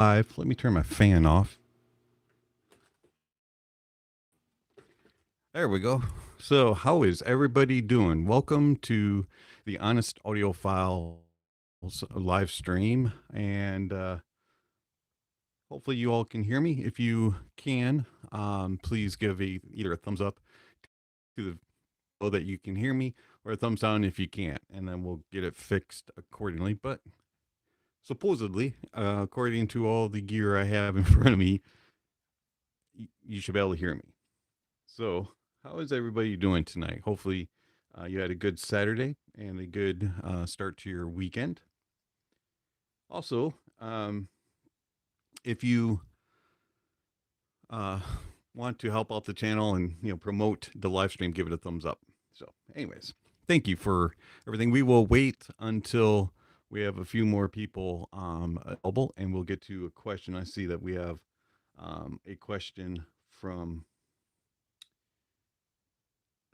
Let me turn my fan off. There we go. So, how is everybody doing? Welcome to the Honest Audiophile live stream, and hopefully you all can hear me. If you can, please give either a thumbs up to the so that you can hear me, or a thumbs down if you can't, and then we'll get it fixed accordingly. But supposedly, according to all the gear I have in front of me, you should be able to hear me. So, how is everybody doing tonight? Hopefully, you had a good Saturday and a good start to your weekend. Also, if you want to help out the channel and promote the live stream, give it a thumbs up. So, anyways, thank you for everything. We will wait until we have a few more people available, and we'll get to a question. I see that we have a question from,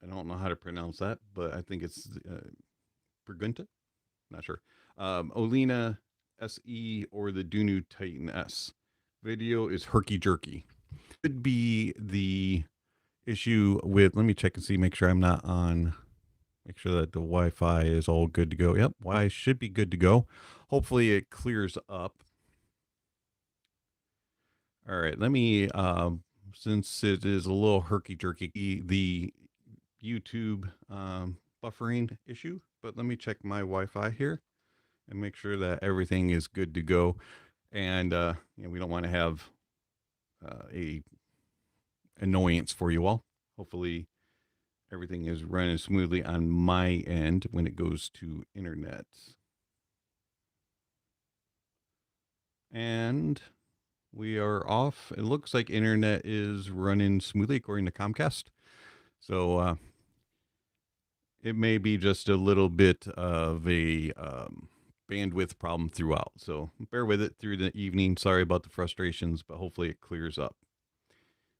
I don't know how to pronounce that, but I think it's Pergunta. Not sure. Olina SE or the Dunu Titan S. Video is herky jerky. Could be the issue with, let me check and see, make sure I'm not on, make sure that the Wi-Fi is all good to go. Yep, Wi-Fi should be good to go. Hopefully it clears up. All right, let me, since it is a little herky jerky, the YouTube buffering issue, but let me check my Wi-Fi here and make sure that everything is good to go. And we don't want to have a annoyance for you all. Hopefully everything is running smoothly on my end when it goes to internet. And we are off. It looks like internet is running smoothly according to Comcast. So it may be just a little bit of a bandwidth problem throughout. So bear with it through the evening. Sorry about the frustrations, but hopefully it clears up.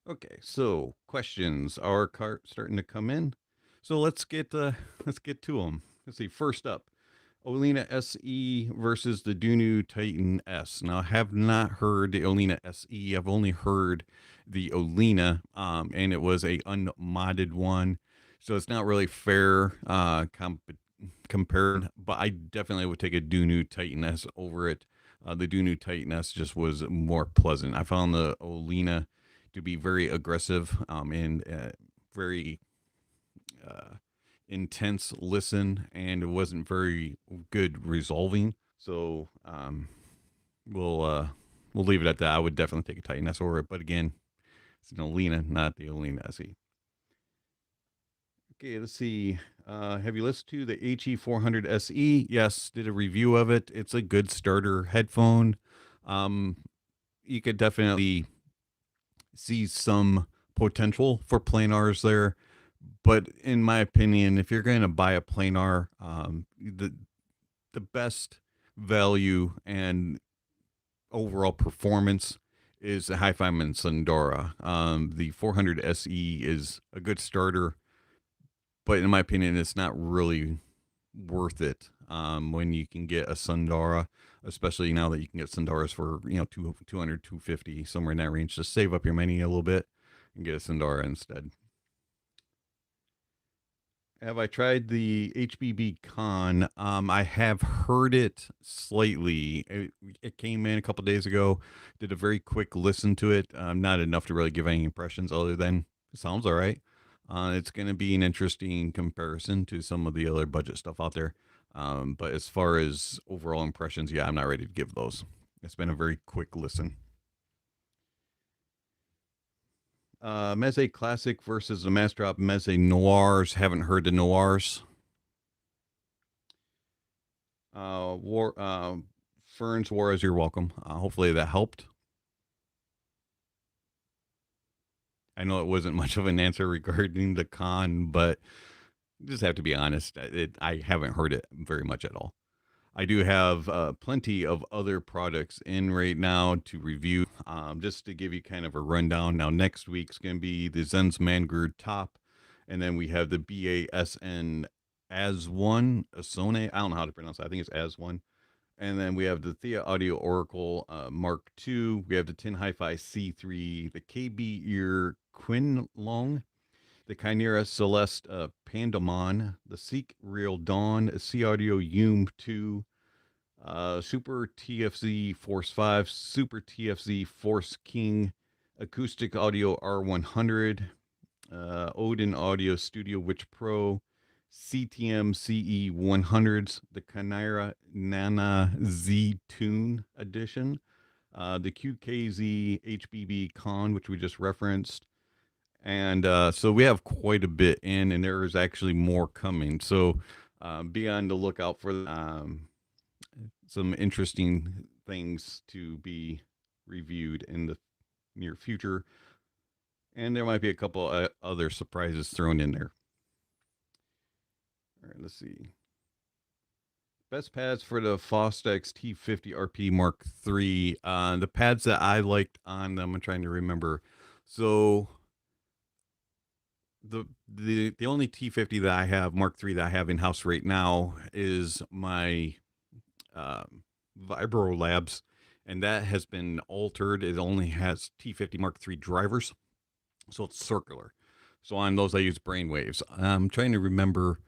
Okay, so questions are starting to come in. So let's get to them. Let's see. First up, Olina SE versus the Dunu Titan S. Now, I have not heard the Olina SE. I've only heard the Olina, and it was a unmodded one. So it's not really fair compared, but I definitely would take a Dunu Titan S over it. The Dunu Titan S just was more pleasant. I found the Olina to be very aggressive and very intense listen, and it wasn't very good resolving. So we'll leave it at that. I would definitely take a Titan S over it, but again, it's an Olina, not the Olina SE. Okay, let's see. Have you listened to the HE400 SE? Yes, did a review of it. It's a good starter headphone. You could definitely see some potential for planars there, but in my opinion, if you're going to buy a planar, the best value and overall performance is the Hi-Fiman Sundara. The 400 SE is a good starter, but in my opinion, it's not really worth it when you can get a Sundara, especially now that you can get Sundaras for 200, 250, somewhere in that range. Just save up your money a little bit and get a Sundara instead. Have I tried the HBB Con? I have heard it slightly. It came in a couple days ago. Did a very quick listen to it. Not enough to really give any impressions other than it sounds all right. It's going to be an interesting comparison to some of the other budget stuff out there. But as far as overall impressions, yeah, I'm not ready to give those. It's been a very quick listen. Meze Classic versus the Massdrop Meze Noirs. Haven't heard the Noirs. Ferns War, you're welcome. Hopefully that helped. I know it wasn't much of an answer regarding the con, but just have to be honest. I haven't heard it very much at all. I do have plenty of other products in right now to review. Just to give you kind of a rundown. Now, next week's going to be the Zen's Mangurd Top, and then we have the BASN As One Asone. I don't know how to pronounce it. I think it's As One. And then we have the Thea Audio Oracle Mark II. We have the Tin Hi-Fi C3, the KB Ear Quinlong, the Chimera Celeste Pandamon, the Seek Real Dawn, C Audio Yume 2, Super TFZ Force 5, Super TFZ Force King, Acoustic Audio R100, Odin Audio Studio Witch Pro, CTM CE 100s, the Chimera Nana Z Tune Edition, the QKZ HBB Con, which we just referenced. And so we have quite a bit in, and there is actually more coming. So be on the lookout for some interesting things to be reviewed in the near future. And there might be a couple other surprises thrown in there. All right, let's see. Best pads for the Fostex T50 RP Mark III. The pads that I liked on them, I'm trying to remember. So the only T50 that I have, Mark III, that I have in house right now is my Vibro Labs, and that has been altered. It only has T50 Mark III drivers, so it's circular. So on those, I use brainwaves. I'm trying to remember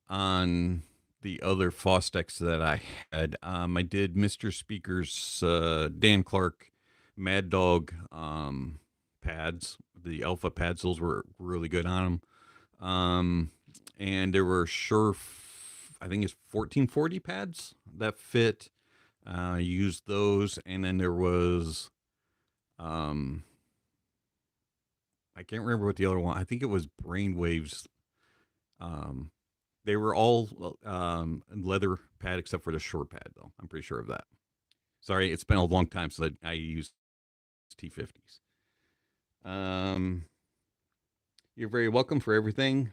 on the other Fostex that I had. I did Mr. Speaker's Dan Clark Mad Dog pads, the alpha pads. Those were really good on them. And there were I think it's 1440 pads that fit. Used those, and then there was, I can't remember what the other one. I think it was Brainwaves. They were all leather pad except for the short pad, though. I'm pretty sure of that. Sorry, it's been a long time since I used T50s. You're very welcome for everything,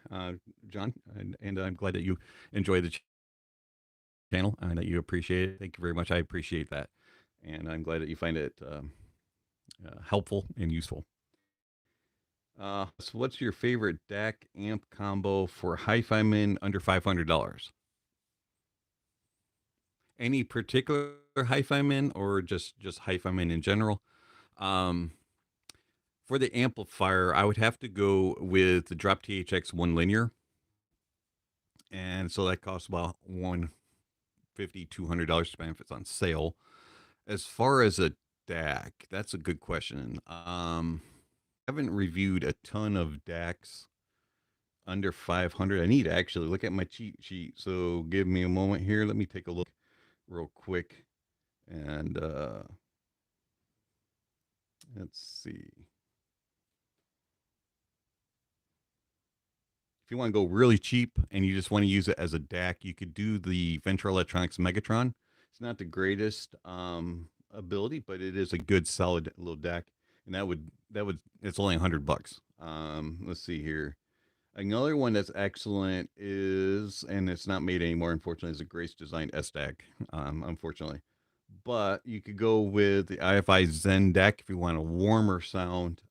John, and I'm glad that you enjoy the channel and that you appreciate it. Thank you very much. I appreciate that, and I'm glad that you find it helpful and useful. So what's your favorite DAC amp combo for hi-fi min under $500? Any particular hi-fi min or just hi-fi min in general? For the amplifier, I would have to go with the Drop THX 1 linear, and so that costs about $150, $200 depending if it's on sale. As far as a DAC, that's a good question. Haven't reviewed a ton of DACs under 500. I need to actually look at my cheat sheet. So give me a moment here. Let me take a look real quick. And let's see. If you want to go really cheap and you just want to use it as a DAC, you could do the Venture Electronics Megatron. It's not the greatest ability, but it is a good solid little DAC. And that would it's only $100. Let's see here. Another one that's excellent is, and it's not made anymore, unfortunately, is a Grace Design SDAC, unfortunately. But you could go with the IFI Zen DAC if you want a warmer sound.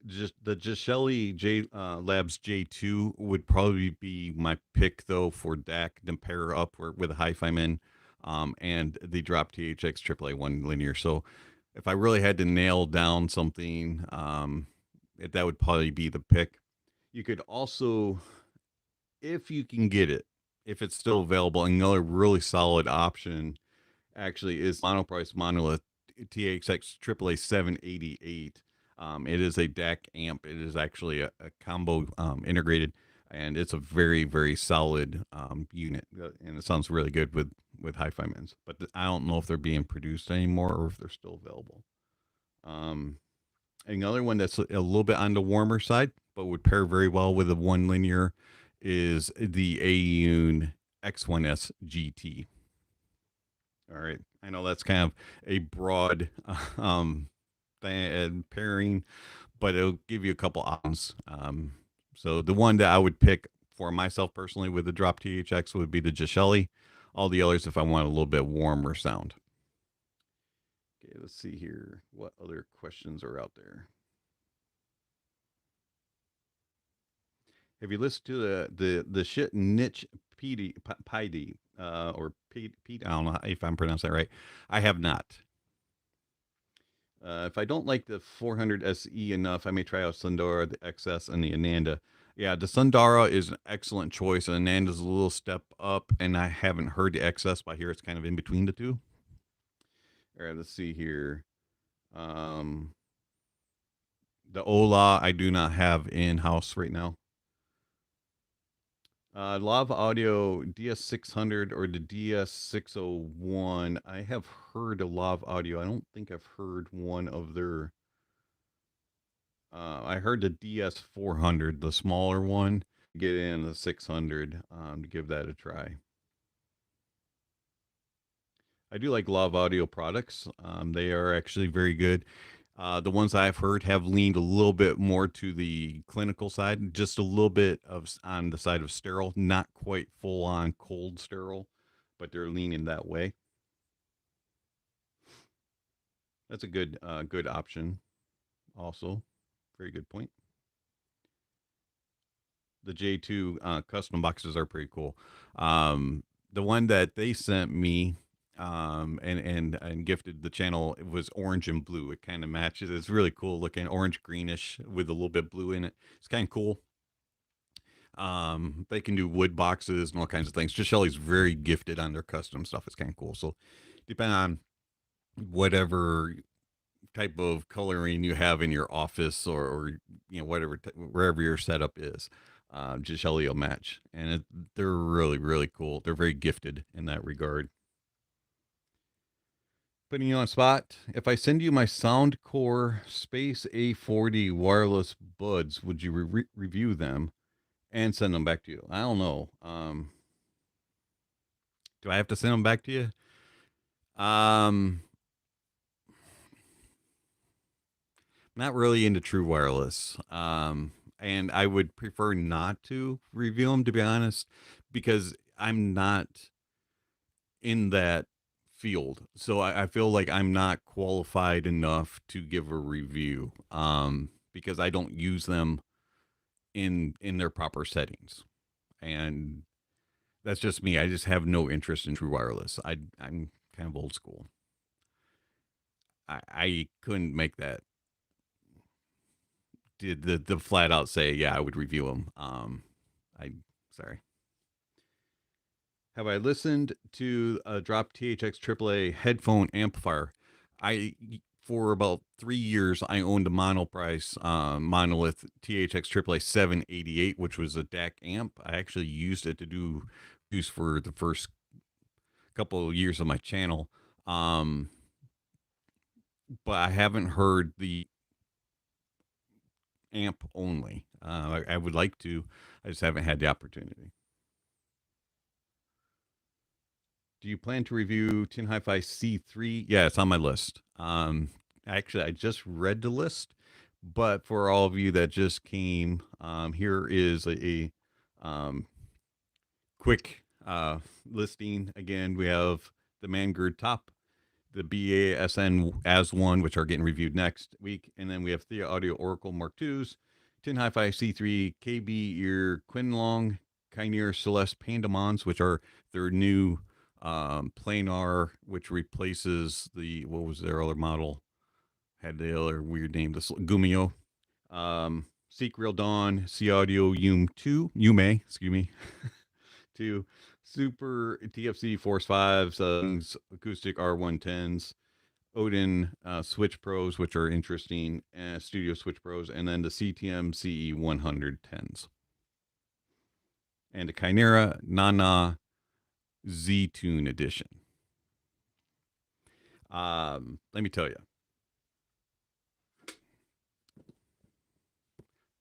Just the Gishelli Labs J2 would probably be my pick, though, for DAC to pair up with a hi-fi min, and the Drop THX AAA 1 linear. So if I really had to nail down something, that would probably be the pick. You could also, if you can get it, if it's still available, another really solid option actually is Monoprice Monolith THX AAA 788. It is a DAC amp. It is actually a combo integrated, and it's a very, very solid unit, and it sounds really good with hi-fi mins. But I don't know if they're being produced anymore or if they're still available. Another one that's a little bit on the warmer side, but would pair very well with a 1 linear, is the Aeon X1S GT. All right, I know that's kind of a broad pairing, but it'll give you a couple options. So the one that I would pick for myself personally with the Drop THX would be the Gishelli. All the others, if I want a little bit warmer sound. Okay, let's see here. What other questions are out there? Have you listened to the shit niche PD, or Pete. I don't know if I'm pronouncing that right. I have not. If I don't like the 400 SE enough, I may try out Sundara, the XS, and the Ananda. Yeah, the Sundara is an excellent choice, and Ananda's a little step up, and I haven't heard the XS, but I hear it's kind of in between the two. All right, let's see here. Um, the Ola I do not have in house right now. Lav Audio DS600 or the DS601. I have heard of Lav Audio. I don't think I've heard one of their. I heard the DS400, the smaller one. Get in the 600 to give that a try. I do like Lav Audio products. They are actually very good. The ones I've heard have leaned a little bit more to the clinical side, just a little bit of on the side of sterile, not quite full on cold sterile, but they're leaning that way. That's a good option. Also, very good point. The J2 custom boxes are pretty cool. The one that they sent me and gifted the channel, it was orange and blue. It kind of matches. It's really cool looking, orange greenish with a little bit blue in it. It's kind of cool. They can do wood boxes and all kinds of things. Just Shelly's very gifted on their custom stuff. It's kind of cool. So depending on whatever type of coloring you have in your office or you know whatever wherever your setup is, Gishelli will match, and they're really cool. They're very gifted in that regard. Putting you on spot. If I send you my Soundcore Space A40 wireless buds, would you review them and send them back to you? I don't know. Do I have to send them back to you? Not really into true wireless. And I would prefer not to review them, to be honest, because I'm not in that field. So I feel like I'm not qualified enough to give a review, because I don't use them in their proper settings. And that's just me. I just have no interest in true wireless. I'm kind of old school. I couldn't make that did the flat out say, yeah, I would review them. I sorry. Have I listened to a Drop THX AAA headphone amplifier? For about 3 years, I owned a monoprice monolith THX AAA 788, which was a DAC amp. I actually used it to use for the first couple of years of my channel. But I haven't heard the amp only. I would like to. I just haven't had the opportunity. Do you plan to review Tin Hi-Fi C3? Yeah, it's on my list. Actually, I just read the list, but for all of you that just came, here is a quick listing. Again, we have the Mangird Top, the BASN as one, which are getting reviewed next week. And then we have Thea Audio Oracle Mark IIs, Tin Hi-Fi C3, KB Ear Quinlong, Kynear Celeste Pandamons, which are their new planar, which replaces what was their other model? Had the other weird name, the Gumio. Seek Real Dawn, C Audio Yume, excuse me, 2. Super TFC Force 5s, acoustic R110s, Odin Switch Pros, which are interesting, Studio Switch Pros, and then the CTM CE 110s. And the Chimera Nana Z-Tune Edition. Let me tell you.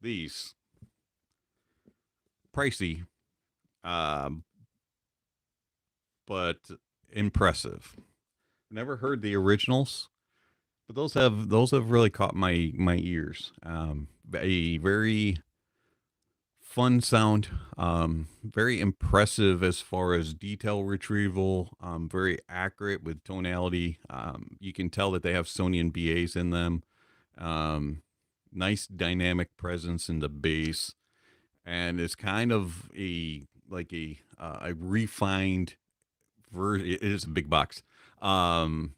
These pricey, but impressive. Never heard the originals, but those have really caught my ears. A very fun sound, very impressive as far as detail retrieval, very accurate with tonality. You can tell that they have Sonian BAs in them. Nice dynamic presence in the bass, and it's kind of a like a refined version. It is a big box. Um,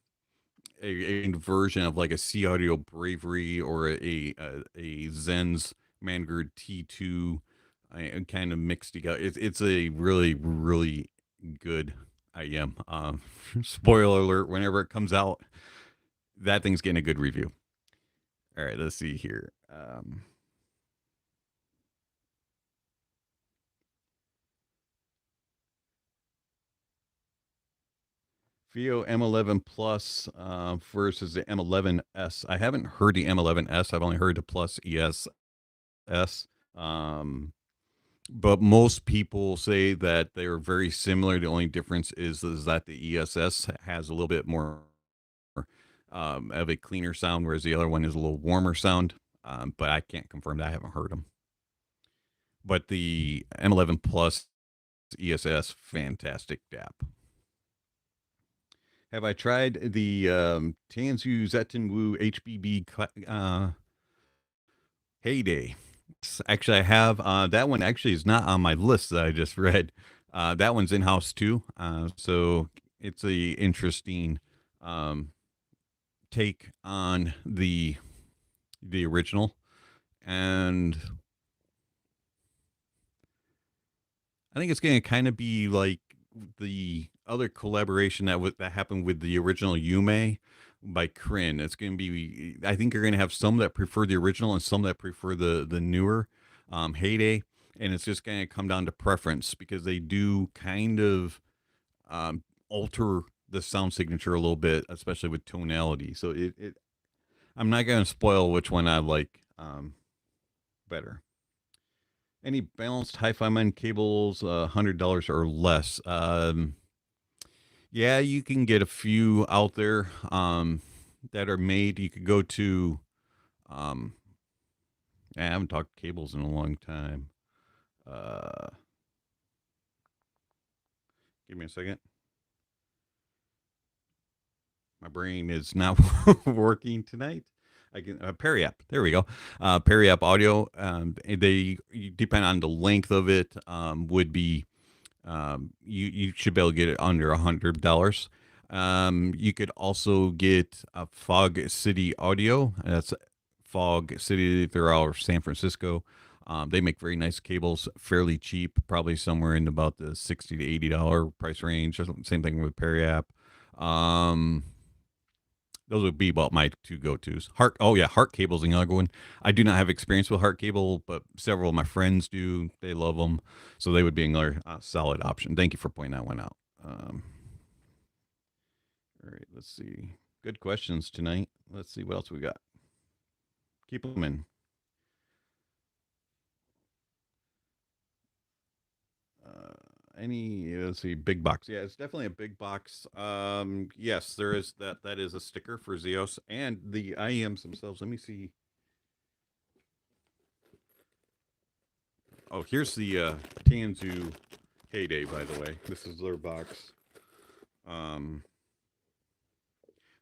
a version of like a C Audio Bravery or a Zen's Mangard T2, kind of mixed together. It's a really good IEM. Spoiler alert: whenever it comes out, that thing's getting a good review. All right, let's see here. Vio M11 Plus versus the M11S. I haven't heard the M11S. I've only heard the Plus ESS. Um, but most people say that they're very similar. The only difference is that the ESS has a little bit more of a cleaner sound, whereas the other one is a little warmer sound. But I can't confirm that. I haven't heard them. But the M11 Plus ESS, fantastic DAP. Have I tried the Tanzu Zettenwu HBB Heyday? Actually, I have. That one actually is not on my list that I just read. That one's in house too. So it's a interesting take on the original, and I think it's going to kind of be like the other collaboration that happened with the original Yume by Kryn. It's going to be, I think you're going to have some that prefer the original and some that prefer the newer Heyday, and it's just going to come down to preference because they do kind of alter the sound signature a little bit, especially with tonality. So I'm not going to spoil which one I like better. Any balanced hi-fi man cables, $100 or less. Yeah, you can get a few out there that are made. You could go to, I haven't talked cables in a long time. Give me a second. My brain is not working tonight. I can Periap. There we go. Periap audio. They depend on the length of it. Would be you should be able to get it under $100. You could also get a Fog City Audio. That's Fog City. They're out of San Francisco. They make very nice cables, fairly cheap, probably somewhere in about the $60 to $80 price range. Same thing with Periap. Those would be about my two go-tos. Heart cable's another one. I do not have experience with heart cable, but several of my friends do. They love them, so they would be another solid option. Thank you for pointing that one out. All right, let's see. Good questions tonight. Let's see what else we got. Keep them in. Let's see, big box. Yeah, it's definitely a big box. Yes, there is that is a sticker for Zeos and the IEMs themselves. Let me see. Oh, here's the Tanzu Heyday, by the way. This is their box.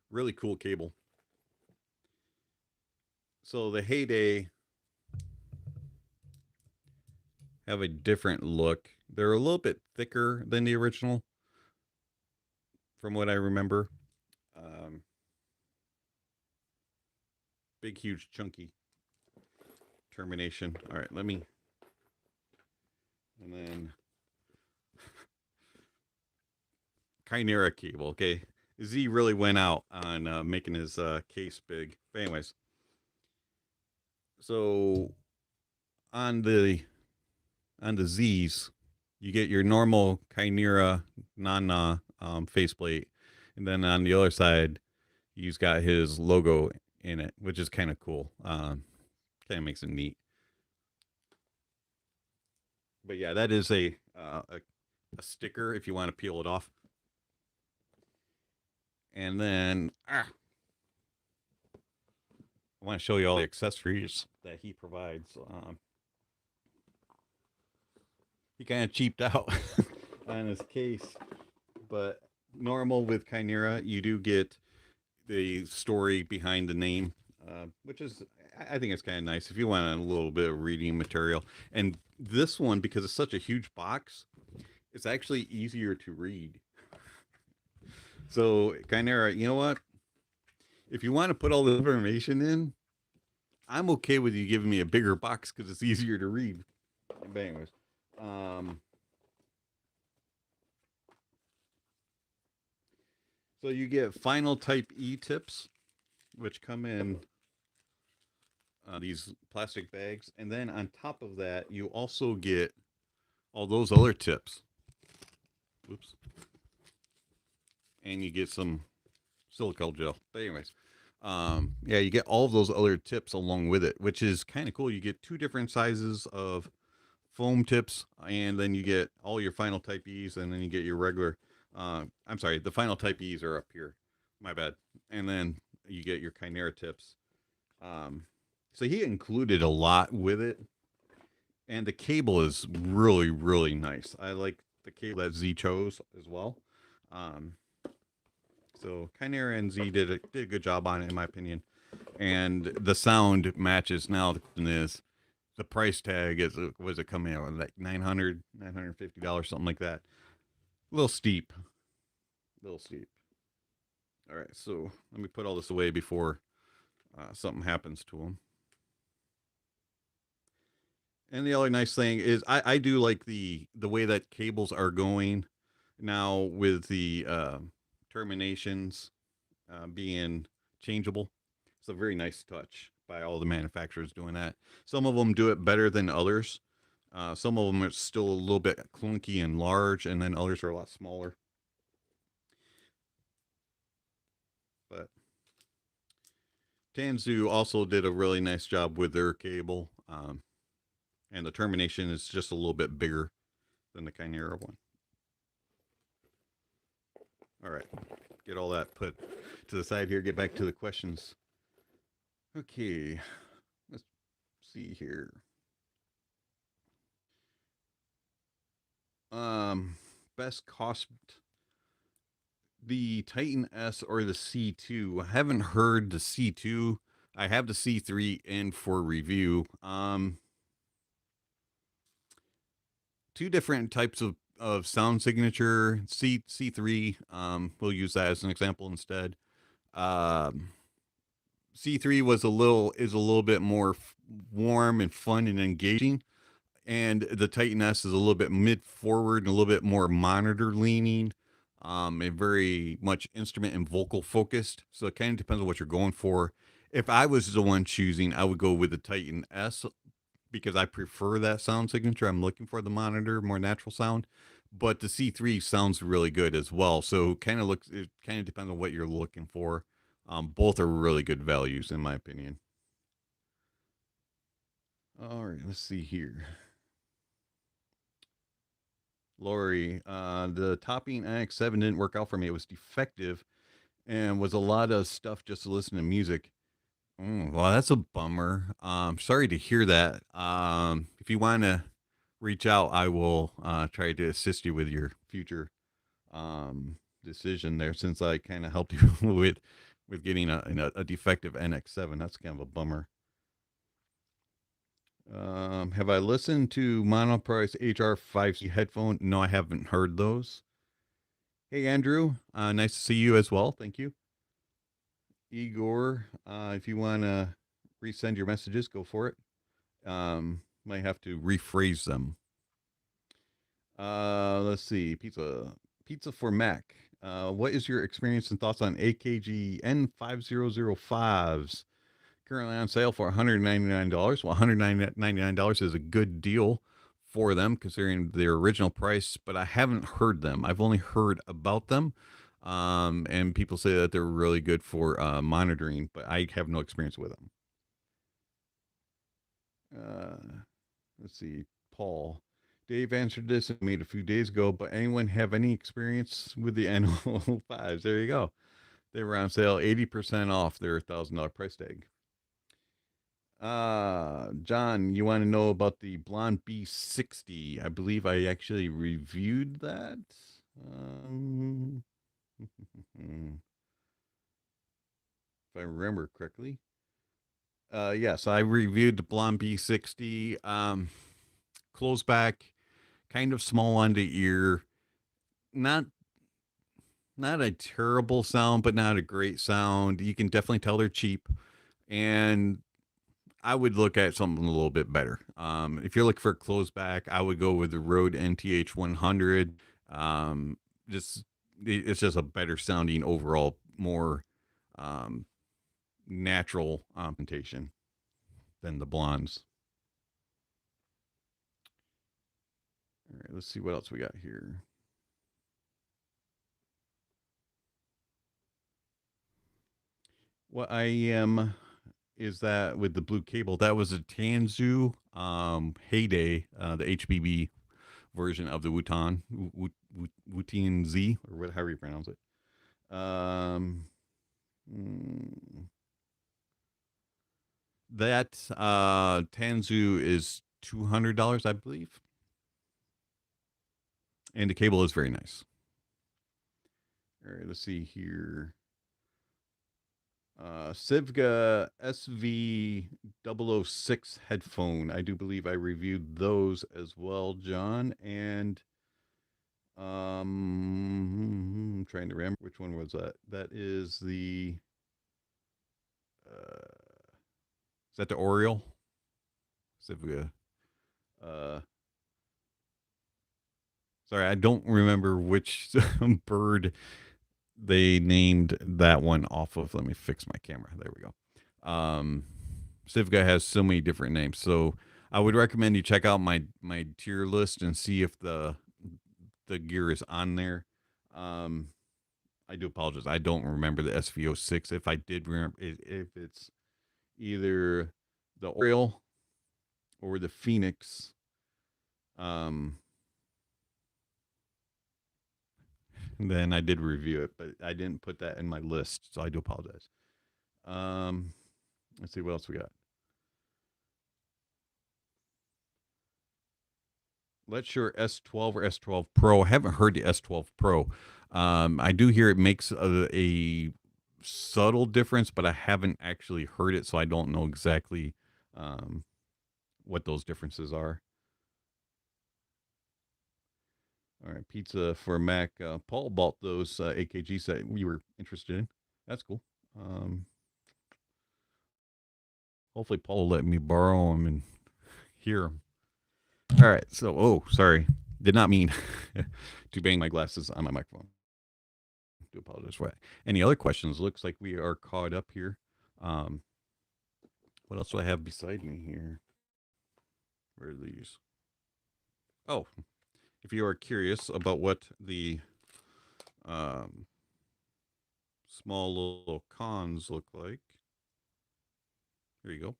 Really cool cable. So the Heyday have a different look. They're a little bit thicker than the original, from what I remember. Big, huge, chunky termination. All right, let me. And then Chimera cable. Okay, Z really went out on making his case big. But anyways, so on the Z's, you get your normal Chimera non faceplate, and then on the other side, he's got his logo in it, which is kind of cool. Kind of makes it neat. But yeah, that is a sticker if you want to peel it off. And then I want to show you all the accessories that he provides. He kind of cheaped out on his case, but normal with Chimera, you do get the story behind the name which is, I think it's kind of nice if you want a little bit of reading material. And this one, because it's such a huge box, it's actually easier to read. So, kind of, you know what? If you want to put all the information in, I'm okay with you giving me a bigger box because it's easier to read. But anyways, um, so you get final type E tips, which come in these plastic bags, and then on top of that, you also get all those other tips. Oops. And you get some silicone gel. But anyways, yeah, you get all of those other tips along with it, which is kind of cool. You get two different sizes of foam tips, and then you get all your final type E's, and then you get your regular. I'm sorry, the final type E's are up here. My bad. And then you get your Chimera tips. Um, so he included a lot with it, and the cable is really, really nice. I like the cable that Z chose as well. Um, so Chimera and Z did a good job on it, in my opinion. And the sound matches. Now the question is, the price tag is, was it coming out like $950, something like that. A little steep. A little steep. All right, so let me put all this away before something happens to them. And the other nice thing is I do like the way that cables are going now with the terminations being changeable. It's a very nice touch by all the manufacturers doing that. Some of them do it better than others. Some of them are still a little bit clunky and large, and then others are a lot smaller. But Tanzu also did a really nice job with their cable, and the termination is just a little bit bigger than the Chimera one. All right, get all that put to the side here. Get back to the questions. Okay, let's see here. Best cost, the Titan S or the C2. I haven't heard the C2. I have the C3 in for review. Two different types of sound signature. C3. We'll use that as an example instead. C3 was is a little bit more warm and fun and engaging, and the Titan S is a little bit mid forward and a little bit more monitor leaning, and very much instrument and vocal focused. So it kind of depends on what you're going for. If I was the one choosing, I would go with the Titan S because I prefer that sound signature. I'm looking for the monitor, more natural sound. But the C3 sounds really good as well. So it kind of depends on what you're looking for. Both are really good values in my opinion. All right, let's see here. Lori, the topping AX7 didn't work out for me. It was defective and was a lot of stuff just to listen to music. Well, that's a bummer. Sorry to hear that. If you want to reach out, I will try to assist you with your future decision there, since I kind of helped you with getting a defective NX7. That's kind of a bummer. Have I listened to Monoprice HR5C headphone? No, I haven't heard those. Hey, Andrew. Nice to see you as well. Thank you. Igor, if you want to resend your messages, go for it. Might have to rephrase them. Let's see. Pizza for Mac. What is your experience and thoughts on AKG N5005s? Currently on sale for $199. Well, $199 is a good deal for them considering their original price, but I haven't heard them. I've only heard about them. And people say that they're really good for monitoring, but I have no experience with them. Let's see, Paul. Dave answered this and made a few days ago, but anyone have any experience with the N05s? There you go. They were on sale 80% off their $1,000 price tag. John, you want to know about the Blonde B60? I believe I actually reviewed that. If I remember correctly. Yes, I reviewed the Blonde B60. Close back, kind of small on the ear. Not not a terrible sound, but not a great sound. You can definitely tell they're cheap, and I would look at something a little bit better. If you're looking for a close back, I would go with the Rode NTH 100. Um, just it's just a better sounding overall, more um, natural implementation than the Blondes. All right, let's see what else we got here. What I am is that with the blue cable, that was a Tanzu Heyday, the HBB version of the Wutan Z, or what, however you pronounce it. Um, mm, that Tanzu is $200, I believe, and the cable is very nice. All right, let's see here. Sivga SV006 headphone. I do believe I reviewed those as well, John. And I'm trying to remember which one was that. That is the is that the Oriole? Sivga. Sorry, I don't remember which bird they named that one off of. Let me fix my camera. There we go. Sivga has so many different names, so I would recommend you check out my tier list and see if the gear is on there. I do apologize. I don't remember the SV06. If I did remember, if it's either the Oriole or the Phoenix, then I did review it, but I didn't put that in my list, so I do apologize. Let's see what else we got. Let's your S12 or S12 Pro. I haven't heard the S12 Pro. I do hear it makes a subtle difference, but I haven't actually heard it, so I don't know exactly what those differences are. All right, pizza for Mac. Paul bought those AKG set we were interested in. That's cool. Hopefully Paul will let me borrow them and hear them. All right, so sorry, did not mean to bang my glasses on my microphone. Do apologize for that. Any other questions? Looks like we are caught up here. What else do I have beside me here? Where are these? Oh, if you are curious about what the small little cons look like, here you go.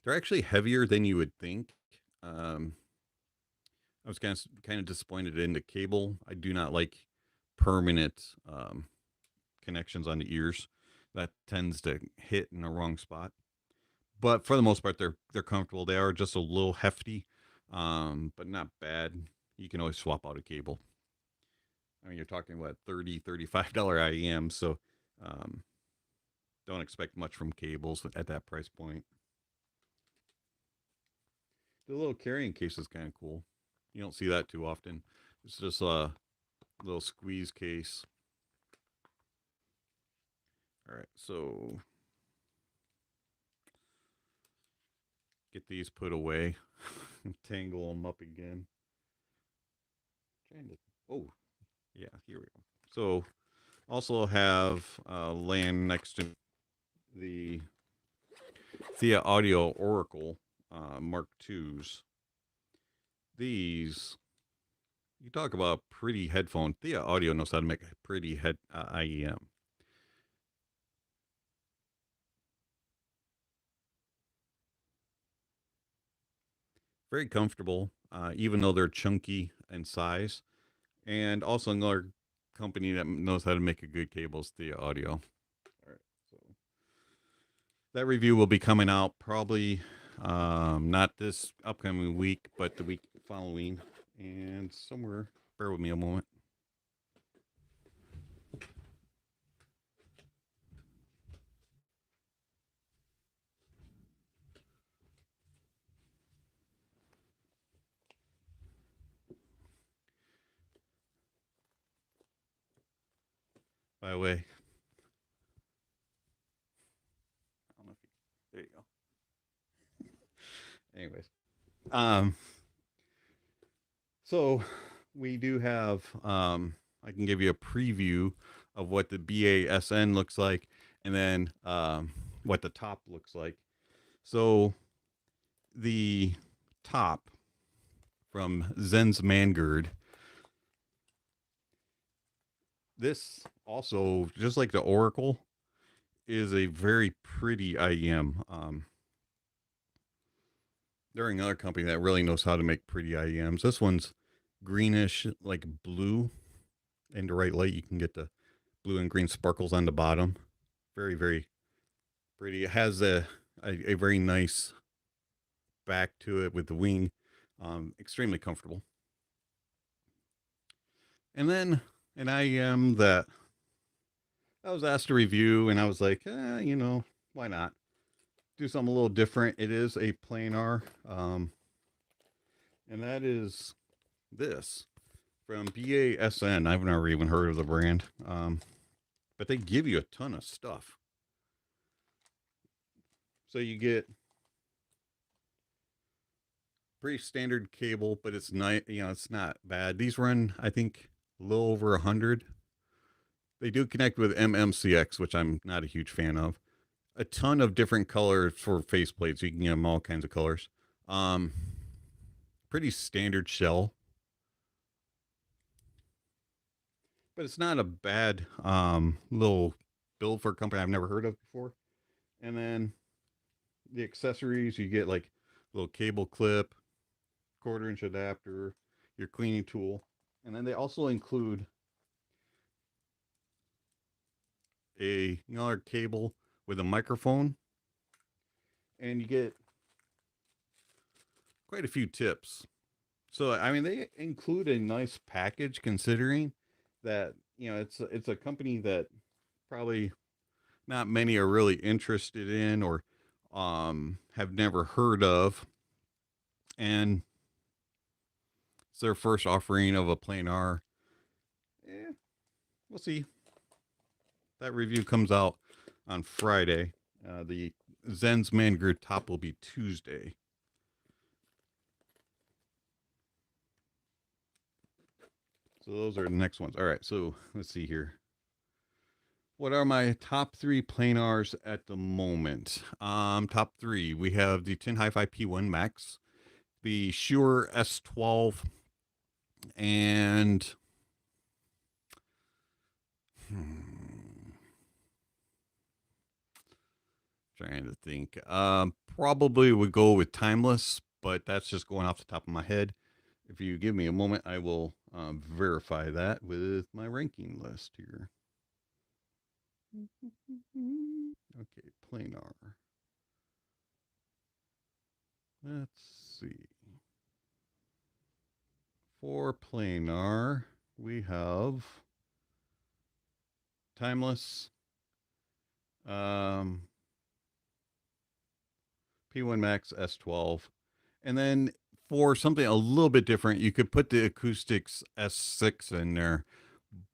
They're actually heavier than you would think. I was kind of disappointed in the cable. I do not like permanent connections on the ears. That tends to hit in the wrong spot. But for the most part, they're comfortable. They are just a little hefty, but not bad. You can always swap out a cable. I mean, you're talking what, $35 IEM, so don't expect much from cables at that price point. The little carrying case is kind of cool. You don't see that too often. It's just a little squeeze case. All right, so get these put away. Tangle them up again. Trying to, oh, yeah, here we go. So also have laying next to the Thea Audio Oracle Mark IIs. These, you talk about pretty headphone. Thea Audio knows how to make a pretty IEM. Very comfortable, even though they're chunky in size. And also another company that knows how to make a good cable is Thea Audio. All right, so that review will be coming out probably not this upcoming week, but the week following. And somewhere, bear with me a moment. by the way. I don't know if there you go. Anyways, um, so we do have. I can give you a preview of what the BASN looks like, and then what the top looks like. So the top from Zen's Mangard. This also, just like the Oracle, is a very pretty IEM. They're another company that really knows how to make pretty IEMs. This one's greenish, like blue. In the right light, you can get the blue and green sparkles on the bottom. Very, very pretty. It has a very nice back to it with the wing. Extremely comfortable. And then an IEM that I was asked to review, and I was like, why not? Do something a little different. It is a planar, and that is this from BASN. I've never even heard of the brand, but they give you a ton of stuff. So you get pretty standard cable, but it's not, it's not bad. These run, I think, a little over 100. They do connect with MMCX, which I'm not a huge fan of. A ton of different colors for faceplates. You can get them all kinds of colors. Pretty standard shell, but it's not a bad little build for a company I've never heard of before. And then the accessories, you get like a little cable clip, 1/4-inch adapter, your cleaning tool, and then they also include another cable with a microphone, and you get quite a few tips. So I mean, they include a nice package considering that it's a company that probably not many are really interested in or have never heard of, and it's their first offering of a planar. We'll see. That review comes out on Friday. The Zen's Mangard top will be Tuesday. So those are the next ones. All right, so let's see here. What are my top 3 planars at the moment? Top 3, we have the Tin Hi-Fi P1 Max, the Shure S12, and trying to think. Probably would go with Timeless, but that's just going off the top of my head. If you give me a moment, I will verify that with my ranking list here. Okay, planar. Let's see. For planar, we have Timeless, P1 Max S12, and then for something a little bit different, you could put the Acoustics S6 in there.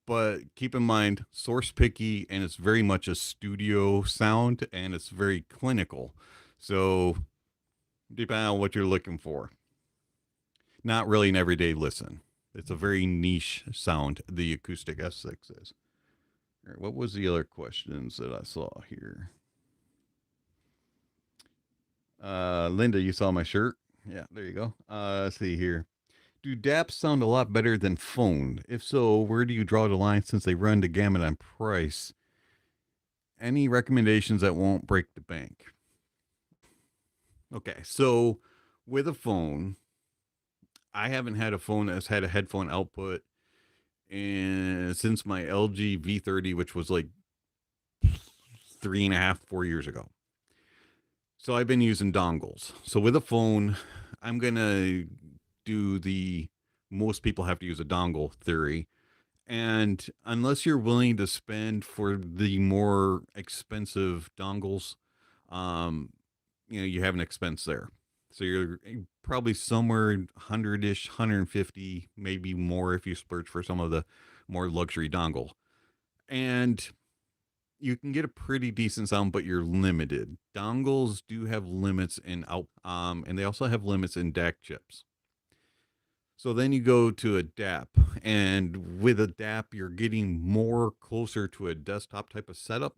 But keep in mind, source picky, and it's very much a studio sound, and it's very clinical. So, depending on what you're looking for, not really an everyday listen. It's a very niche sound, the Acoustic S6 is. All right, what was the other questions that I saw here? Linda, you saw my shirt? Yeah, there you go. Let's see here. Do DAPs sound a lot better than phone? If so, where do you draw the line since they run the gamut on price? Any recommendations that won't break the bank? Okay, so with a phone, I haven't had a phone that's had a headphone output since my LG V30, which was like 3.5, 4 years ago. So I've been using dongles. So with a phone, I'm gonna do the most people have to use a dongle theory. And unless you're willing to spend for the more expensive dongles, you have an expense there. So you're probably somewhere 100-ish, 150, maybe more if you splurge for some of the more luxury dongle. And you can get a pretty decent sound, but you're limited. Dongles do have limits in out, and they also have limits in DAC chips. So then you go to a DAP, and with a DAP, you're getting more closer to a desktop type of setup.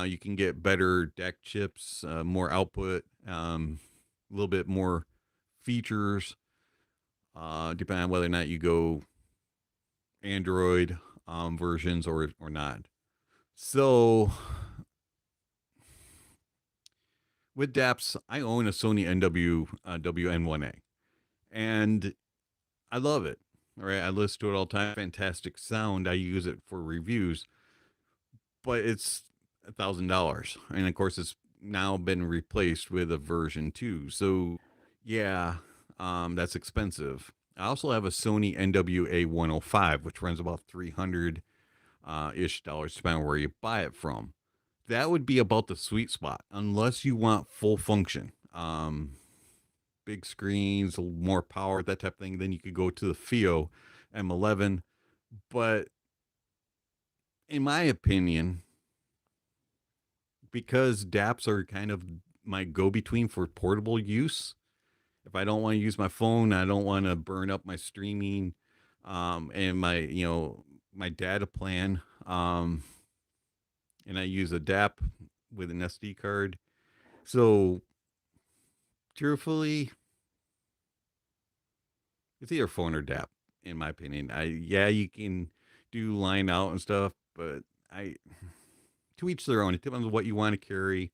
You can get better DAC chips, more output, a little bit more features, depending on whether or not you go Android versions or not. So with DAPs, I own a Sony WN1A, and I love it. All right, I listen to it all the time. Fantastic sound. I use it for reviews, but it's $1,000, and of course, it's now been replaced with a version 2. So, yeah, that's expensive. I also have a Sony NWA 105, which runs about 300 ish dollars, depending on where you buy it from. That would be about the sweet spot, unless you want full function. Big screens, more power, that type of thing. Then you could go to the FIO M11. But in my opinion, because DAPs are kind of my go-between for portable use, if I don't want to use my phone, I don't want to burn up my streaming, and my data plan, and I use a DAP with an SD card. So, truthfully, it's either phone or DAP, in my opinion. Yeah, you can do line out and stuff, but I to each their own. It depends on what you want to carry,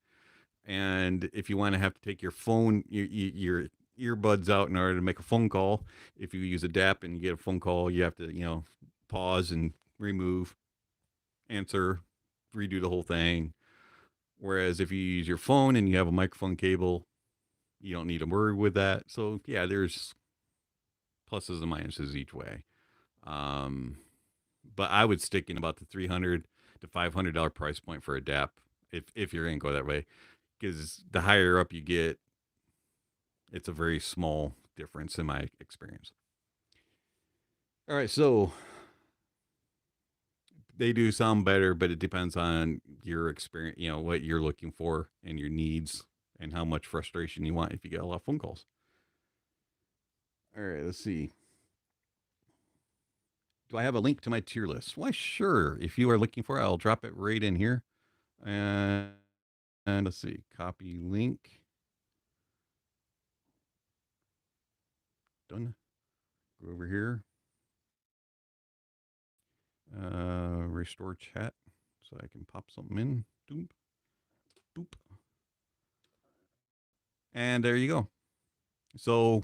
and if you want to have to take your phone, your earbuds out in order to make a phone call. If you use a DAP and you get a phone call, you have to pause and remove, answer, redo the whole thing. Whereas if you use your phone and you have a microphone cable, you don't need to worry with that. So yeah, there's pluses and minuses each way. Um, but I would stick in about the $300 to $500 price point for a DAP if you're gonna go that way, because the higher up you get, it's a very small difference in my experience. All right, so they do sound better, but it depends on your experience, what you're looking for and your needs and how much frustration you want if you get a lot of phone calls. All right, let's see. Do I have a link to my tier list? Why, sure. If you are looking for it, I'll drop it right in here. And let's see, copy link. Done. Go over here. Restore chat so I can pop something in. Doop. Boop. And there you go. So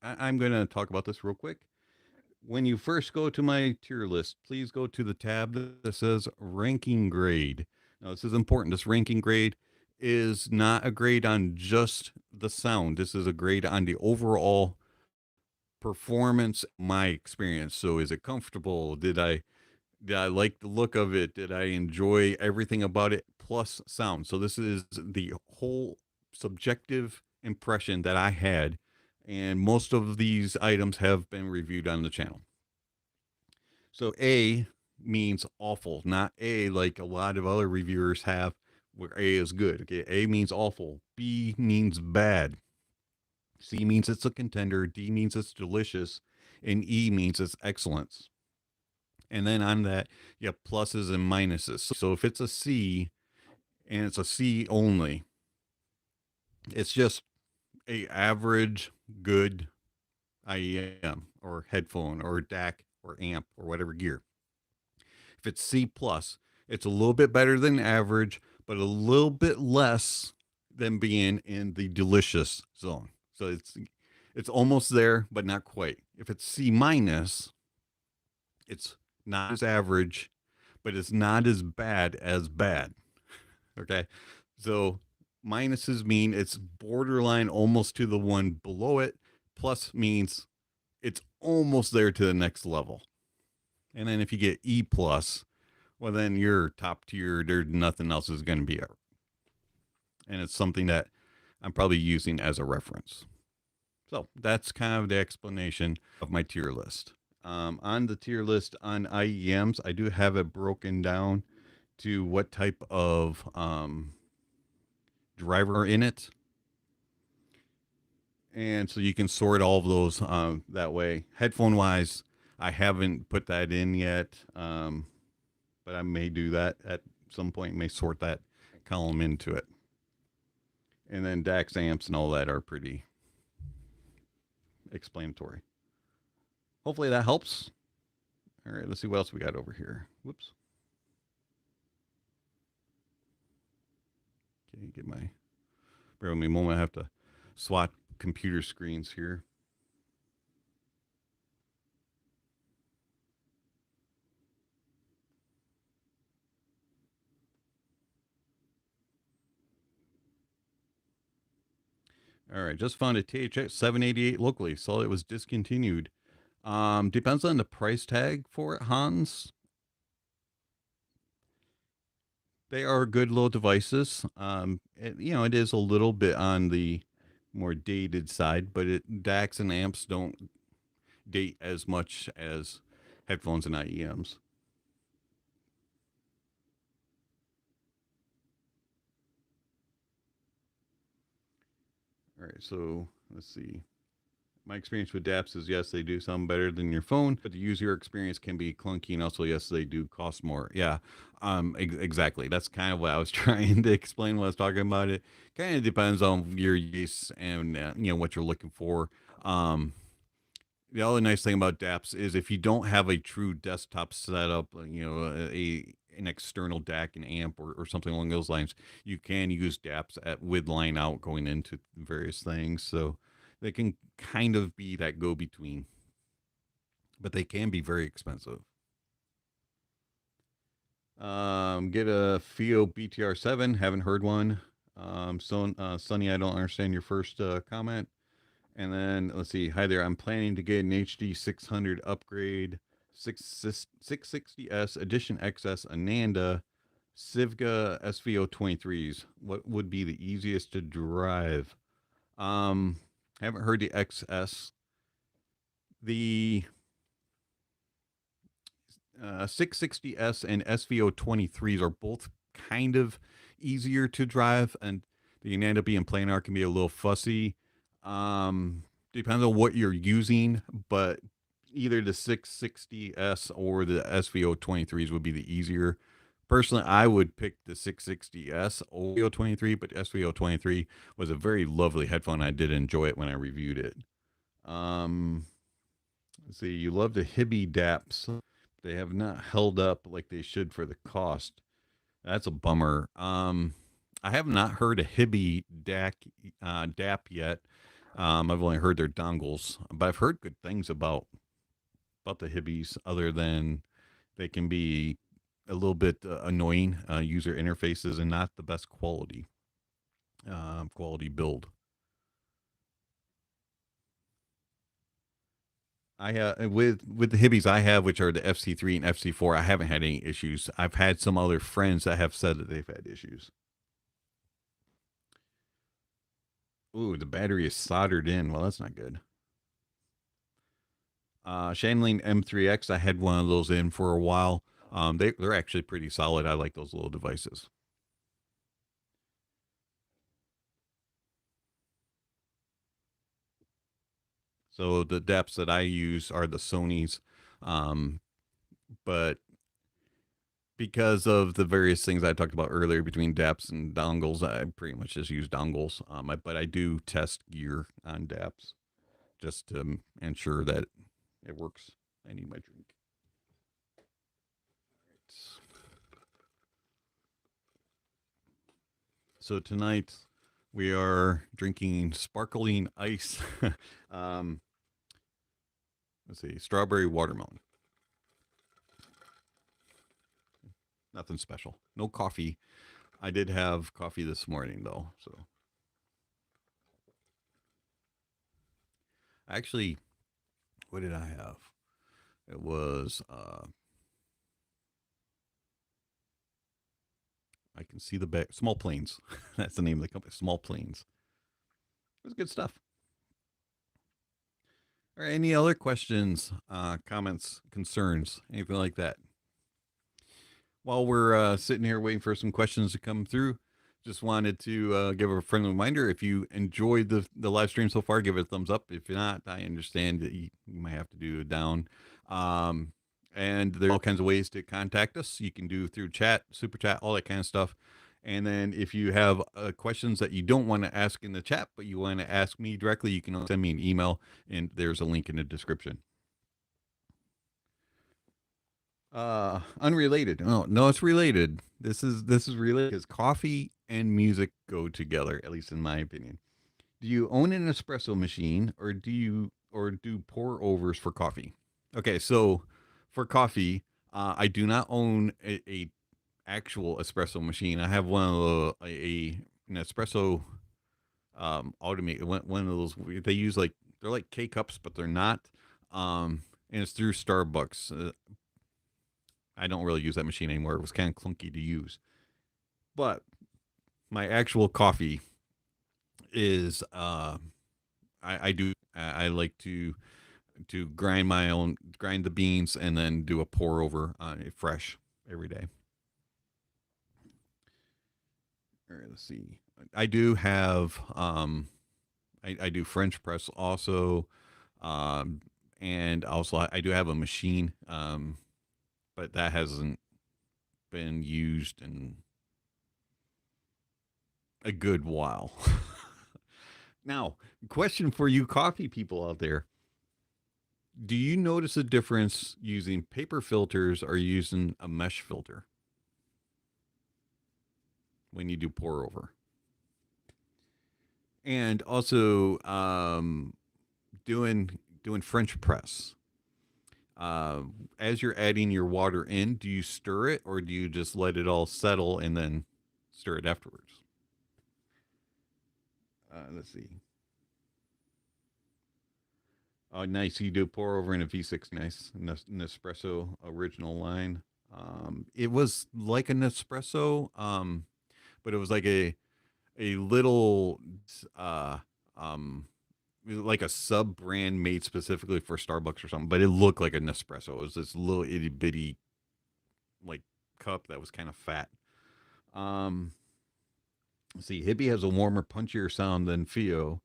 I'm going to talk about this real quick. When you first go to my tier list, please go to the tab that says ranking grade. Now, this is important. This ranking grade is not a grade on just the sound. This is a grade on the overall performance, my experience. So is it comfortable? Did I like the look of it? Did I enjoy everything about it plus sound? So this is the whole subjective impression that I had, and most of these items have been reviewed on the channel. So A means awful, not A like a lot of other reviewers have, where A is good. Okay, A means awful. B means bad. C means it's a contender. D means it's delicious. And E means it's excellence. And then on that, you have pluses and minuses. So if it's a C and it's a C only, it's just a average good IEM or headphone or DAC or amp or whatever gear. If it's C plus, it's a little bit better than average, but a little bit less than being in the delicious zone. So it's almost there, but not quite. If it's C minus, it's not as average, but it's not as bad as bad. Okay. So minuses mean it's borderline almost to the one below it. Plus means it's almost there to the next level. And then if you get E plus, well, then you're top tier. There's nothing else is going to be. And it's something that I'm probably using as a reference. So that's kind of the explanation of my tier list. On the tier list on IEMs, I do have it broken down to what type of driver in it. And so you can sort all of those that way. Headphone wise, I haven't put that in yet, but I may do that at some point, may sort that column into it. And then DAX amps and all that are pretty explanatory. Hopefully that helps. All right, let's see what else we got over here. Whoops. Okay, get my, bear with me a moment. I have to swap computer screens here. All right, just found a THX 788 locally. Saw it was discontinued. Depends on the price tag for it, Hans. They are good little devices. It is a little bit on the more dated side, but DACs and amps don't date as much as headphones and IEMs. All right, so let's see. My experience with DAPs is yes, they do sound better than your phone, but the user experience can be clunky, and also yes, they do cost more. Yeah, exactly. That's kind of what I was trying to explain when I was talking about it. Kind of depends on your use and what you're looking for. The other nice thing about DAPs is if you don't have a true desktop setup, an external DAC and amp or something along those lines, you can use DAPs with line out going into various things. So they can kind of be that go between, but they can be very expensive. Get a FIO BTR7. Haven't heard one. Sonny, I don't understand your first comment. And then let's see. Hi there. I'm planning to get an HD 600 upgrade, 660S Edition XS Ananda Civga SVO 23s. What would be the easiest to drive? Haven't heard the XS. The 660S and SVO 23s are both kind of easier to drive, and the Ananda being planar can be a little fussy. Depends on what you're using, but either the 660S or the SVO 23s would be the easier. Personally, I would pick the 660S SVO 23, but SVO 23 was a very lovely headphone. I did enjoy it when I reviewed it. Let's see, you love the Hibby DAPs. They have not held up like they should for the cost. That's a bummer. I have not heard a Hibby DAP yet. I've only heard their dongles, but I've heard good things about the Hibbies, other than they can be a little bit annoying user interfaces and not the best quality build. I have with the Hibbies I have, which are the FC3 and FC4. I haven't had any issues. I've had some other friends that have said that they've had issues. Ooh, the battery is soldered in. Well, that's not good. Shanling M3X. I had one of those in for a while. They're actually pretty solid. I like those little devices. So the depths that I use are the Sony's, but because of the various things I talked about earlier between DAPs and dongles, I pretty much just use dongles. But I do test gear on DAPs just to ensure that it works. I need my drink. So tonight we are drinking sparkling ice. Let's see, strawberry watermelon. Nothing special. No coffee. I did have coffee this morning though, so actually, what did I have? It was I can see the back. Small Planes. That's the name of the company. Small Planes. It was good stuff. Or any other questions, comments, concerns, anything like that? While we're sitting here waiting for some questions to come through, just wanted to give a friendly reminder. If you enjoyed the live stream so far, give it a thumbs up. If not, I understand that you might have to do it down. And there are all kinds of ways to contact us. You can do through chat, super chat, all that kind of stuff. And then if you have questions that you don't want to ask in the chat, but you want to ask me directly, you can send me an email, and there's a link in the description. Unrelated. Oh, no, it's related. This is related because coffee and music go together, at least in my opinion. Do you own an espresso machine, or do pour overs for coffee? Okay, so for coffee, I do not own a actual espresso machine. I have one of an espresso automate one of those. They use like, they're like K cups, but they're not. And it's through Starbucks. I don't really use that machine anymore. It was kind of clunky to use. But my actual coffee is I like to grind the beans and then do a pour over fresh every day. All right, let's see. I do have I do French press also, and also I do have a machine, but that hasn't been used in a good while. Now, question for you coffee people out there. Do you notice a difference using paper filters or using a mesh filter when you do pour over? And also doing French press. As you're adding your water in, do you stir it or do you just let it all settle and then stir it afterwards? Let's see. Oh, nice. You do pour over in a V6. Nice. Nespresso original line. It was like a Nespresso, but it was like a little like a sub brand made specifically for Starbucks or something. But it looked like a Nespresso. It was this little itty bitty like cup that was kind of fat. Um, let's see. Hippie has a warmer, punchier sound than Fio.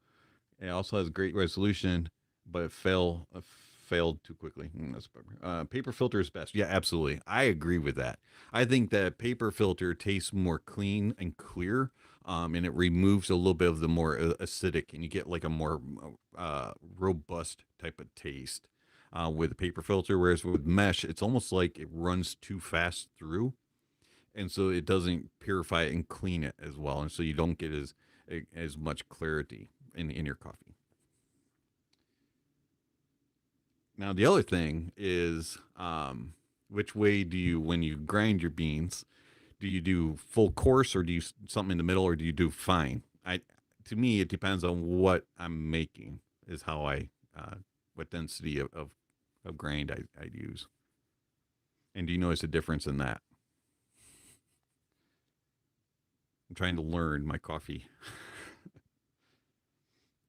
It also has great resolution, but it failed too quickly. That's paper filter is best. Yeah, absolutely. I agree with that. I think that paper filter tastes more clean and clear, and it removes a little bit of the more acidic, and you get like a more robust type of taste with paper filter. Whereas with mesh, it's almost like it runs too fast through, and so it doesn't purify it and clean it as well, and so you don't get as much clarity in your coffee. Now the other thing is, which way do you, when you grind your beans, do you do full coarse or do you something in the middle or do you do fine? To me it depends on what I'm making is how I what density of grind I use. And do you notice a difference in that? I'm trying to learn my coffee.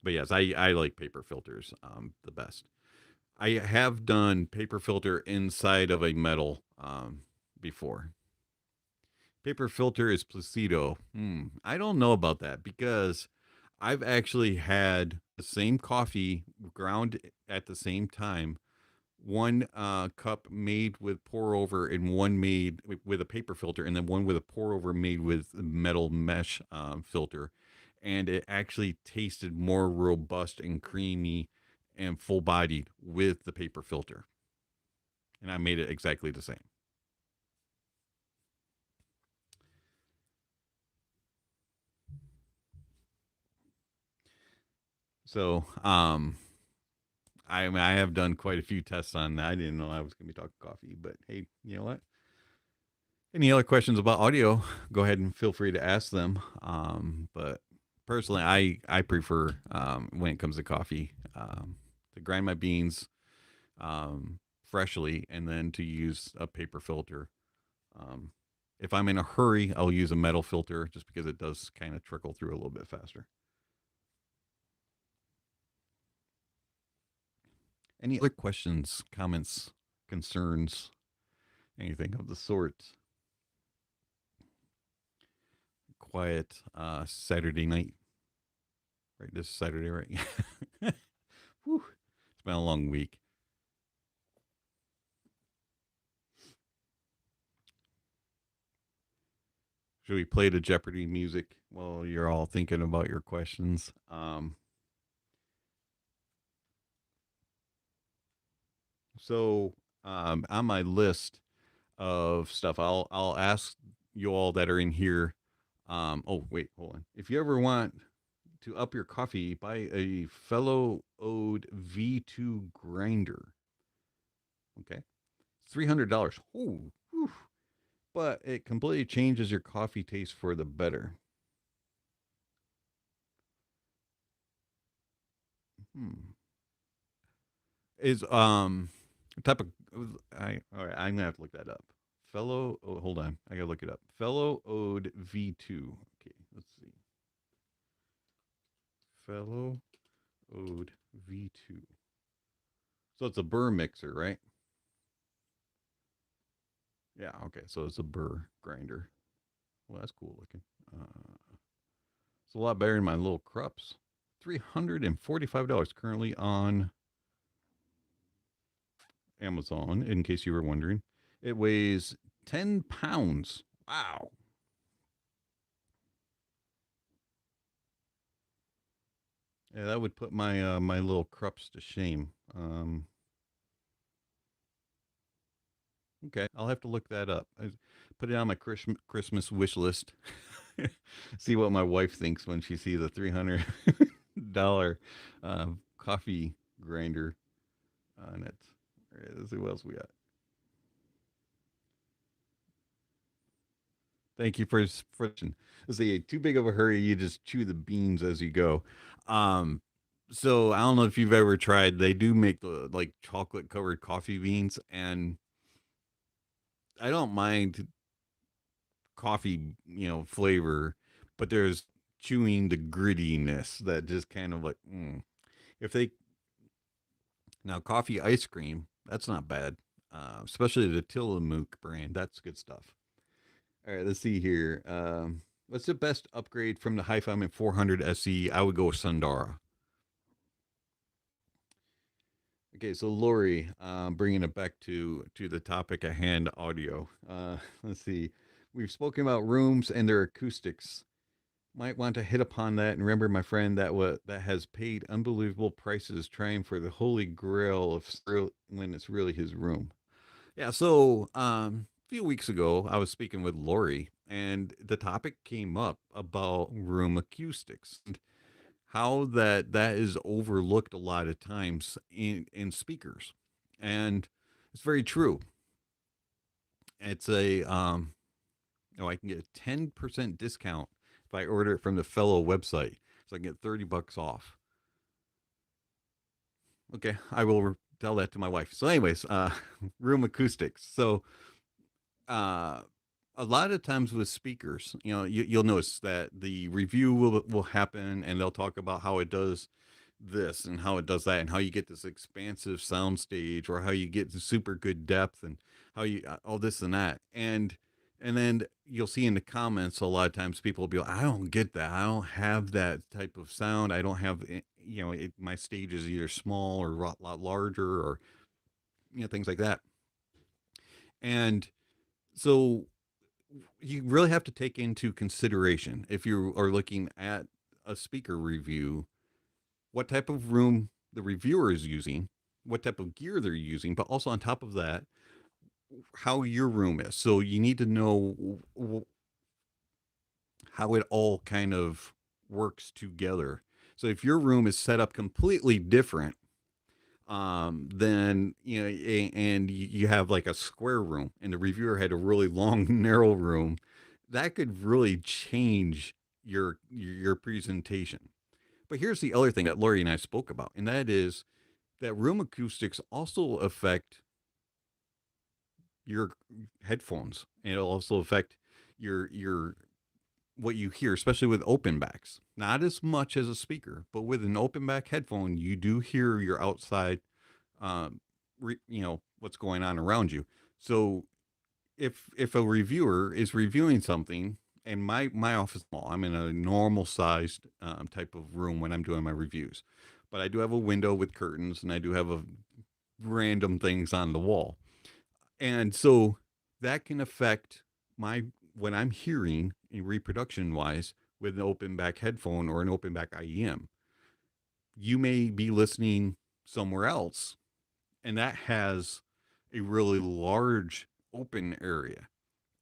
But yes, I like paper filters the best. I have done paper filter inside of a metal before. Paper filter is Placido. I don't know about that because I've actually had the same coffee ground at the same time. One cup made with pour over and one made with a paper filter, and then one with a pour over made with metal mesh filter. And it actually tasted more robust and creamy and full bodied with the paper filter. And I made it exactly the same. So, I mean, I have done quite a few tests on that. I didn't know I was going to be talking coffee, but hey, you know what? Any other questions about audio, go ahead and feel free to ask them. But personally, I prefer, when it comes to coffee, to grind my beans freshly and then to use a paper filter. If I'm in a hurry, I'll use a metal filter just because it does kind of trickle through a little bit faster. Any other questions, comments, concerns, anything of the sort? Quiet Saturday night. Right, this Saturday, right? Whew. It's been a long week. Should we play the Jeopardy music while you're all thinking about your questions? So on my list of stuff, I'll ask you all that are in here. Oh wait, hold on. If you ever want to up your coffee, buy a fellow Ode V2 grinder. Okay, $300. Oh, whew. But it completely changes your coffee taste for the better. Hmm. Is type of all right, I'm gonna have to look that up. Fellow oh hold on. I gotta look it up. Fellow Ode V2. Okay, let's see. Fellow Ode V2. So it's a burr mixer, right? Yeah, okay. So it's a burr grinder. Well, that's cool looking. It's a lot better than my little Krups. $345 currently on Amazon, in case you were wondering. It weighs 10 pounds. Wow. Yeah, that would put my my little Krups to shame. Okay, I'll have to look that up. I put it on my Christmas wish list. See what my wife thinks when she sees a $300 coffee grinder on it. All right, let's see what else we got. Thank you for let's see. Too big of a hurry, you just chew the beans as you go. Um, so I don't know if you've ever tried. They do make the like chocolate covered coffee beans, and I don't mind coffee, flavor, but there's chewing the grittiness that just kind of like, if they now coffee ice cream, that's not bad, especially the Tillamook brand. That's good stuff. All right, let's see here. What's the best upgrade from the Hi-Fi 400 SE? I would go with Sundara. Okay, so Lori, bringing it back to the topic at hand, audio. Let's see. We've spoken about rooms and their acoustics. Might want to hit upon that and remember my friend that has paid unbelievable prices trying for the holy grail of when it's really his room. Yeah, so a few weeks ago I was speaking with Lori and the topic came up about room acoustics and how that is overlooked a lot of times in speakers. And it's very true. It's a I can get a 10% discount if I order it from the fellow website. So I can get $30 off. Okay, I will tell that to my wife. So, anyways, room acoustics. So, uh, a lot of times with speakers, you'll notice that the review will happen, and they'll talk about how it does this and how it does that, and how you get this expansive sound stage, or how you get super good depth, and how you all this and that, and then you'll see in the comments a lot of times people will be like, I don't get that. I don't have that type of sound. I don't have, my stage is either small or a lot larger, or things like that. And so you really have to take into consideration, if you are looking at a speaker review, what type of room the reviewer is using, what type of gear they're using, but also on top of that, how your room is. So you need to know how it all kind of works together. So if your room is set up completely different, then and you have like a square room, and the reviewer had a really long, narrow room, that could really change your presentation. But here's the other thing that Lori and I spoke about, and that is that room acoustics also affect your headphones, and it'll also affect your what you hear, especially with open backs. Not as much as a speaker, but with an open back headphone, you do hear your outside what's going on around you. So if a reviewer is reviewing something, and my office is small, I'm in a normal sized type of room when I'm doing my reviews, but I do have a window with curtains, and I do have a random things on the wall, and so that can affect my what I'm hearing in reproduction wise with an open back headphone or an open back IEM. You may be listening somewhere else, and that has a really large open area,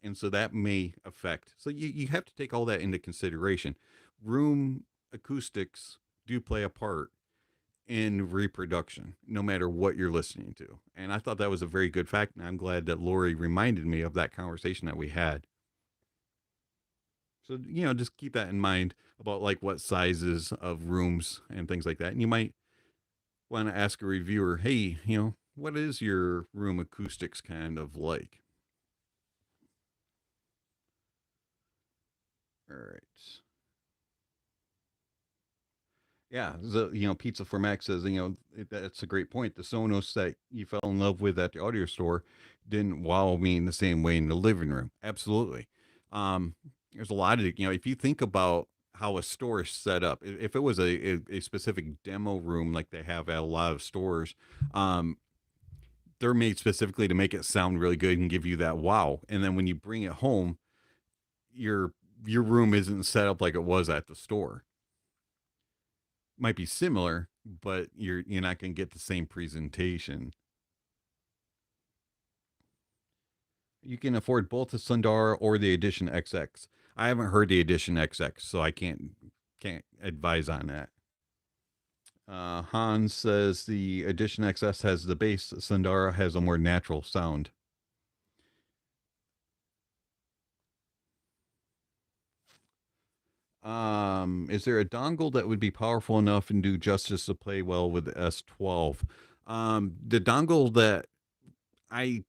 and so that may affect. So you have to take all that into consideration. Room acoustics do play a part in reproduction, no matter what you're listening to. And I thought that was a very good fact, and I'm glad that Lori reminded me of that conversation that we had. So just keep that in mind about like what sizes of rooms and things like that. And you might want to ask a reviewer, hey, what is your room acoustics kind of like? All right. Yeah, Pizza for Max says, that's a great point. The Sonos that you fell in love with at the audio store didn't wow me in the same way in the living room. Absolutely. Um, there's a lot of, if you think about how a store is set up, if it was a specific demo room like they have at a lot of stores, um, they're made specifically to make it sound really good and give you that wow. And then when you bring it home, your your room isn't set up like it was at the store. Might be similar, but you're not going to get the same presentation. You can afford both the Sundara or the Edition XX. I haven't heard the Edition XX, so I can't advise on that. Hans says the Edition XS has the bass. Sundara has a more natural sound. Is there a dongle that would be powerful enough and do justice to play well with the S12? The dongle that I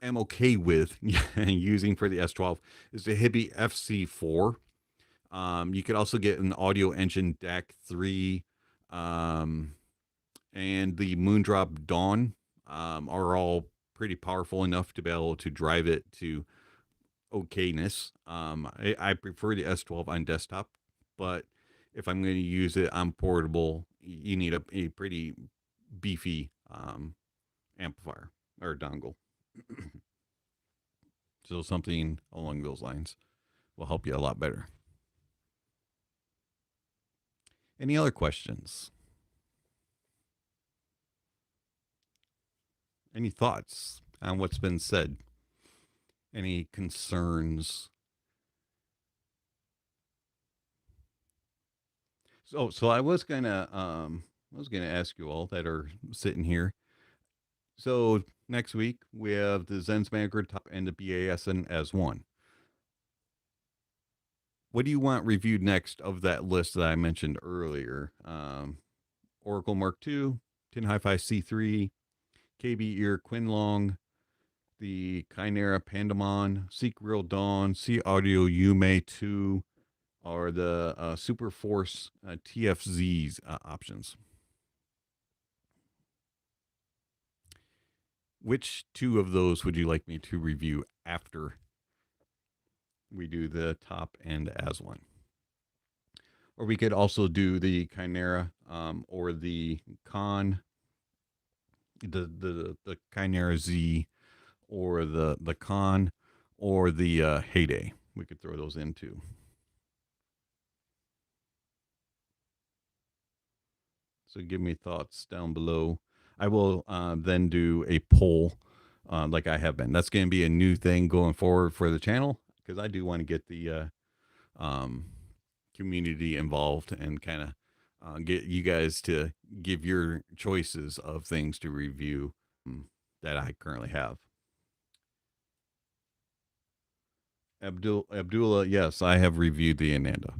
am okay with using for the S12 is the Hibby FC4. You could also get an Audio Engine DAC 3, and the Moondrop Dawn are all pretty powerful enough to be able to drive it to okayness. I prefer the S12 on desktop, but if I'm going to use it on portable, you need a pretty beefy amplifier or dongle. So something along those lines will help you a lot better. Any other questions? Any thoughts on what's been said? Any concerns? So I was gonna ask you all that are sitting here. So next week we have the Zensmaker top and the BASN as one. What do you want reviewed next of that list that I mentioned earlier? Oracle Mark II, Tin Hi-Fi C3, KB Ear Quinlong, the Chimera Pandemon, Seek Real Dawn, C Audio Yume 2, or the Super Force TFZ's options. Which two of those would you like me to review after we do the top and as one? Or we could also do the Chimera or the the Chimera Z, or the Con, or the Heyday. We could throw those in too. So give me thoughts down below. I will then do a poll like I have been. That's going to be a new thing going forward for the channel, because I do want to get the community involved and kind of get you guys to give your choices of things to review that I currently have. Abdullah, yes, I have reviewed the Ananda.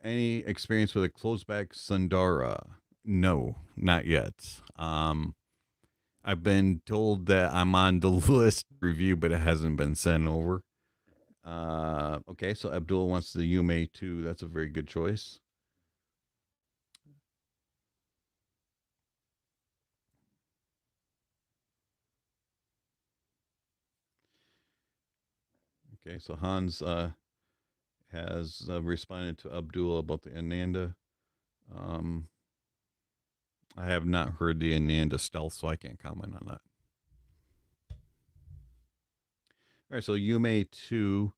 Any experience with a closeback Sundara? No, not yet. I've been told that I'm on the list review, but it hasn't been sent over. Okay, so Abdul wants the Yume too. That's a very good choice. Okay, so Hans has responded to Abdul about the Ananda. Um, I have not heard the Ananda Stealth, so I can't comment on that. All right, so Yume 2.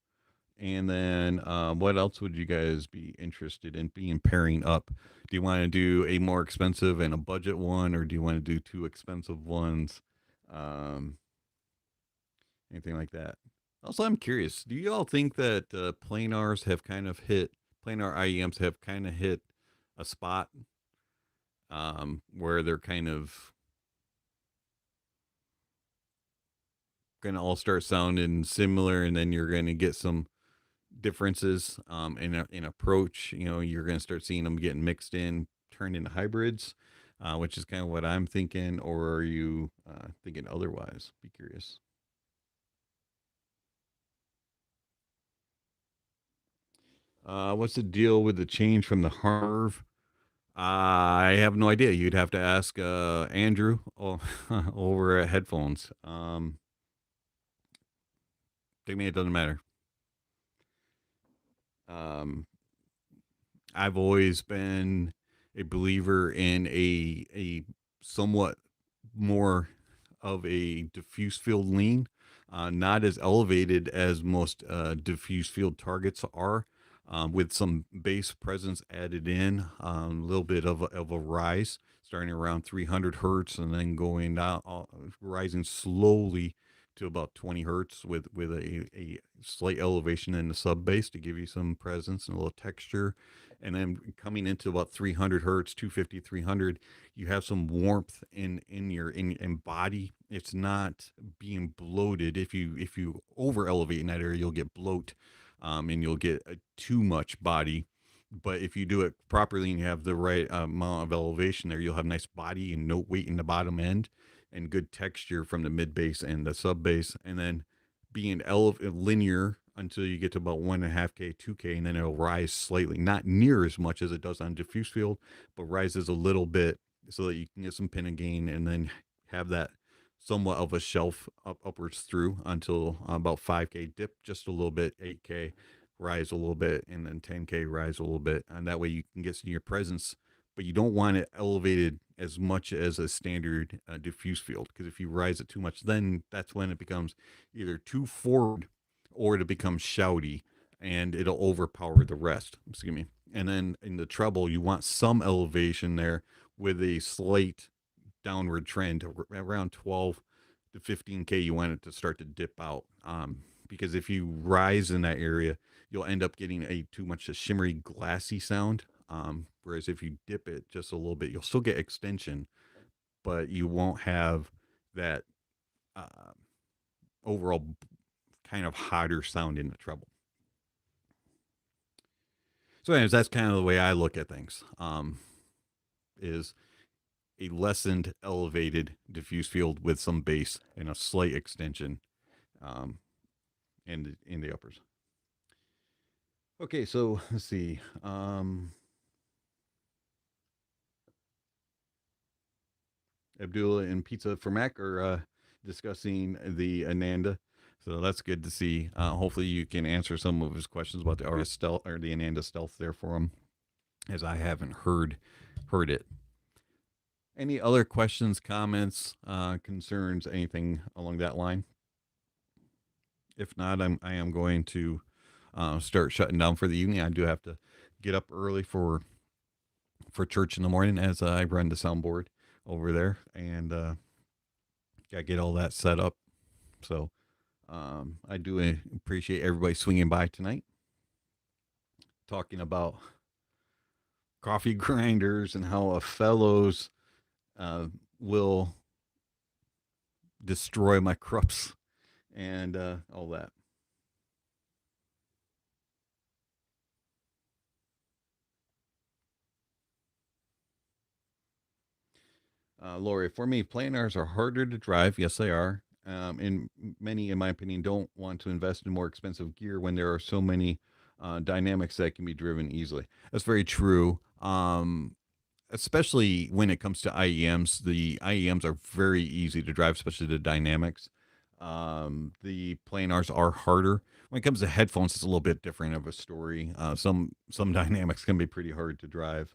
And then what else would you guys be interested in being pairing up? Do you want to do a more expensive and a budget one, or do you want to do two expensive ones? Um, Anything like that? Also, I'm curious. Do you all think that planars have kind of hit planar IEMs have kind of hit a spot where they're kind of going to all start sounding similar, and then you're going to get some differences in approach. You know, you're going to start seeing them getting mixed in, turned into hybrids, which is kind of what I'm thinking. Or are you thinking otherwise? Be curious. What's the deal with the change from the Harv? I have no idea. You'd have to ask Andrew over at Headphones. To me, it doesn't matter. I've always been a believer in a somewhat more of a diffuse field lean, not as elevated as most diffuse field targets are, with some bass presence added in, a little bit of a rise, starting around 300 hertz and then going down, rising slowly to about 20 hertz with a slight elevation in the sub bass to give you some presence and a little texture. And then coming into about 300 hertz, 250, 300, you have some warmth in your in body. It's not being bloated. If you over elevate in that area, you'll get bloat, and you'll get too much body. But if you do it properly and you have the right amount of elevation there, you'll have nice body and no weight in the bottom end, and good texture from the mid bass and the sub bass, and then being linear until you get to about 1.5K, 2K, and then it'll rise slightly, not near as much as it does on diffuse field, but rises a little bit so that you can get some pin and gain, and then have that somewhat of a shelf upwards through until about 5K, dip just a little bit, 8K, rise a little bit, and then 10K rise a little bit. And that way you can get some your presence, but you don't want it elevated as much as a standard diffuse field, because if you rise it too much, then that's when it becomes either too forward or it becomes shouty and it'll overpower the rest. Excuse me. And then in the treble, you want some elevation there with a slight downward trend around 12 to 15K. You want it to start to dip out. Because if you rise in that area, you'll end up getting a too much a shimmery, glassy sound. Whereas if you dip it just a little bit, you'll still get extension, but you won't have that uh, overall kind of hotter sound in the treble. So, anyways, that's kind of the way I look at things. Is a lessened, elevated diffuse field with some bass and a slight extension, in the uppers. Okay, so let's see. Abdullah and Pizza for Mac are discussing the Ananda. So that's good to see. Hopefully, you can answer some of his questions about the RS Stealth or the Ananda Stealth there for him, as I haven't heard it. Any other questions, comments, concerns, anything along that line? If not, I am going to start shutting down for the evening. I do have to get up early for church in the morning, as I run the soundboard over there, and gotta get all that set up. So I do appreciate everybody swinging by tonight, talking about coffee grinders and how a fellows will destroy my crops and all that. Lori, for me, planars are harder to drive. Yes, they are. And many, in my opinion, don't want to invest in more expensive gear when there are so many dynamics that can be driven easily. That's very true. Especially when it comes to IEMs, the IEMs are very easy to drive, especially the dynamics. The planars are harder. When it comes to headphones, it's a little bit different of a story. Some dynamics can be pretty hard to drive.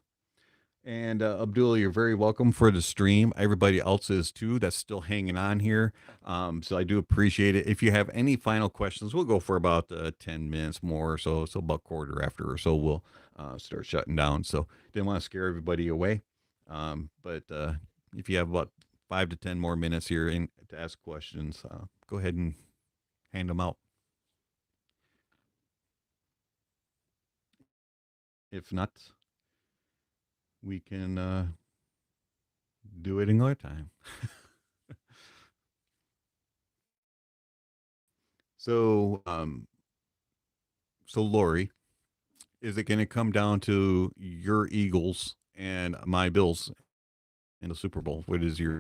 And Abdul, you're very welcome for the stream. Everybody else is too. That's still hanging on here. So I do appreciate it. If you have any final questions, we'll go for about 10 minutes more or so. So about quarter after or so, we'll start shutting down. So didn't want to scare everybody away. But if you have about 5 to 10 more minutes here to ask questions, go ahead and hand them out. If not, we can do it another time. So, so Lori, is it going to come down to your Eagles and my Bills in the Super Bowl? What is your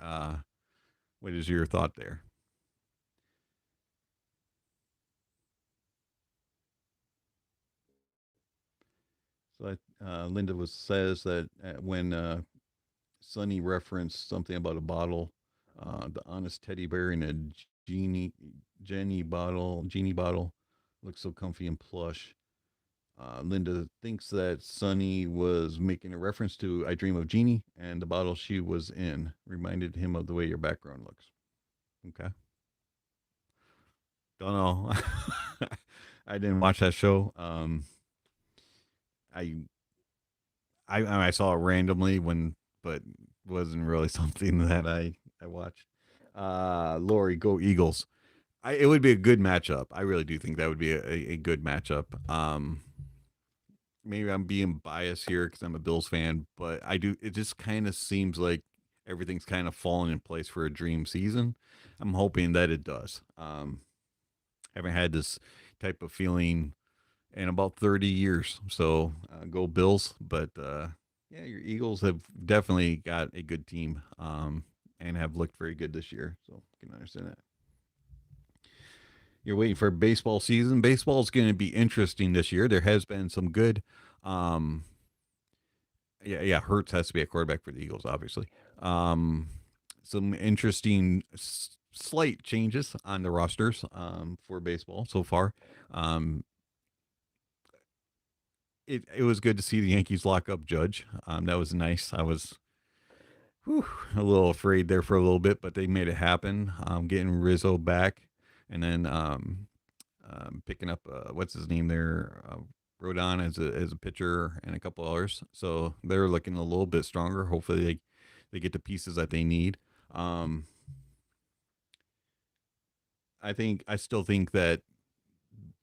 thought there? So Linda says that when Sonny referenced something about a bottle, the honest teddy bear in a genie genie bottle looks so comfy and plush. Linda thinks that Sonny was making a reference to I Dream of Jeannie, and the bottle she was in reminded him of the way your background looks. Okay. Don't know. I didn't watch that show. I, I saw it randomly but wasn't really something that I watched. Lori, go Eagles. It would be a good matchup. I really do think that would be a good matchup. Maybe I'm being biased here because I'm a Bills fan, but I do. It just kind of seems like everything's kind of fallen in place for a dream season. I'm hoping that it does. Haven't had this type of feeling in about 30 years. So go Bills. But yeah, your Eagles have definitely got a good team and have looked very good this year. So you can understand that. You're waiting for baseball season. Baseball is going to be interesting this year. There has been some good. Um, yeah. Hurts has to be a quarterback for the Eagles, obviously. Um, some interesting slight changes on the rosters for baseball so far. Um, it was good to see the Yankees lock up Judge. That was nice. I was a little afraid there for a little bit, but they made it happen. Getting Rizzo back, and then picking up what's his name there, Rodon as a pitcher, and a couple others. So they're looking a little bit stronger. Hopefully they get the pieces that they need. Um, I still think that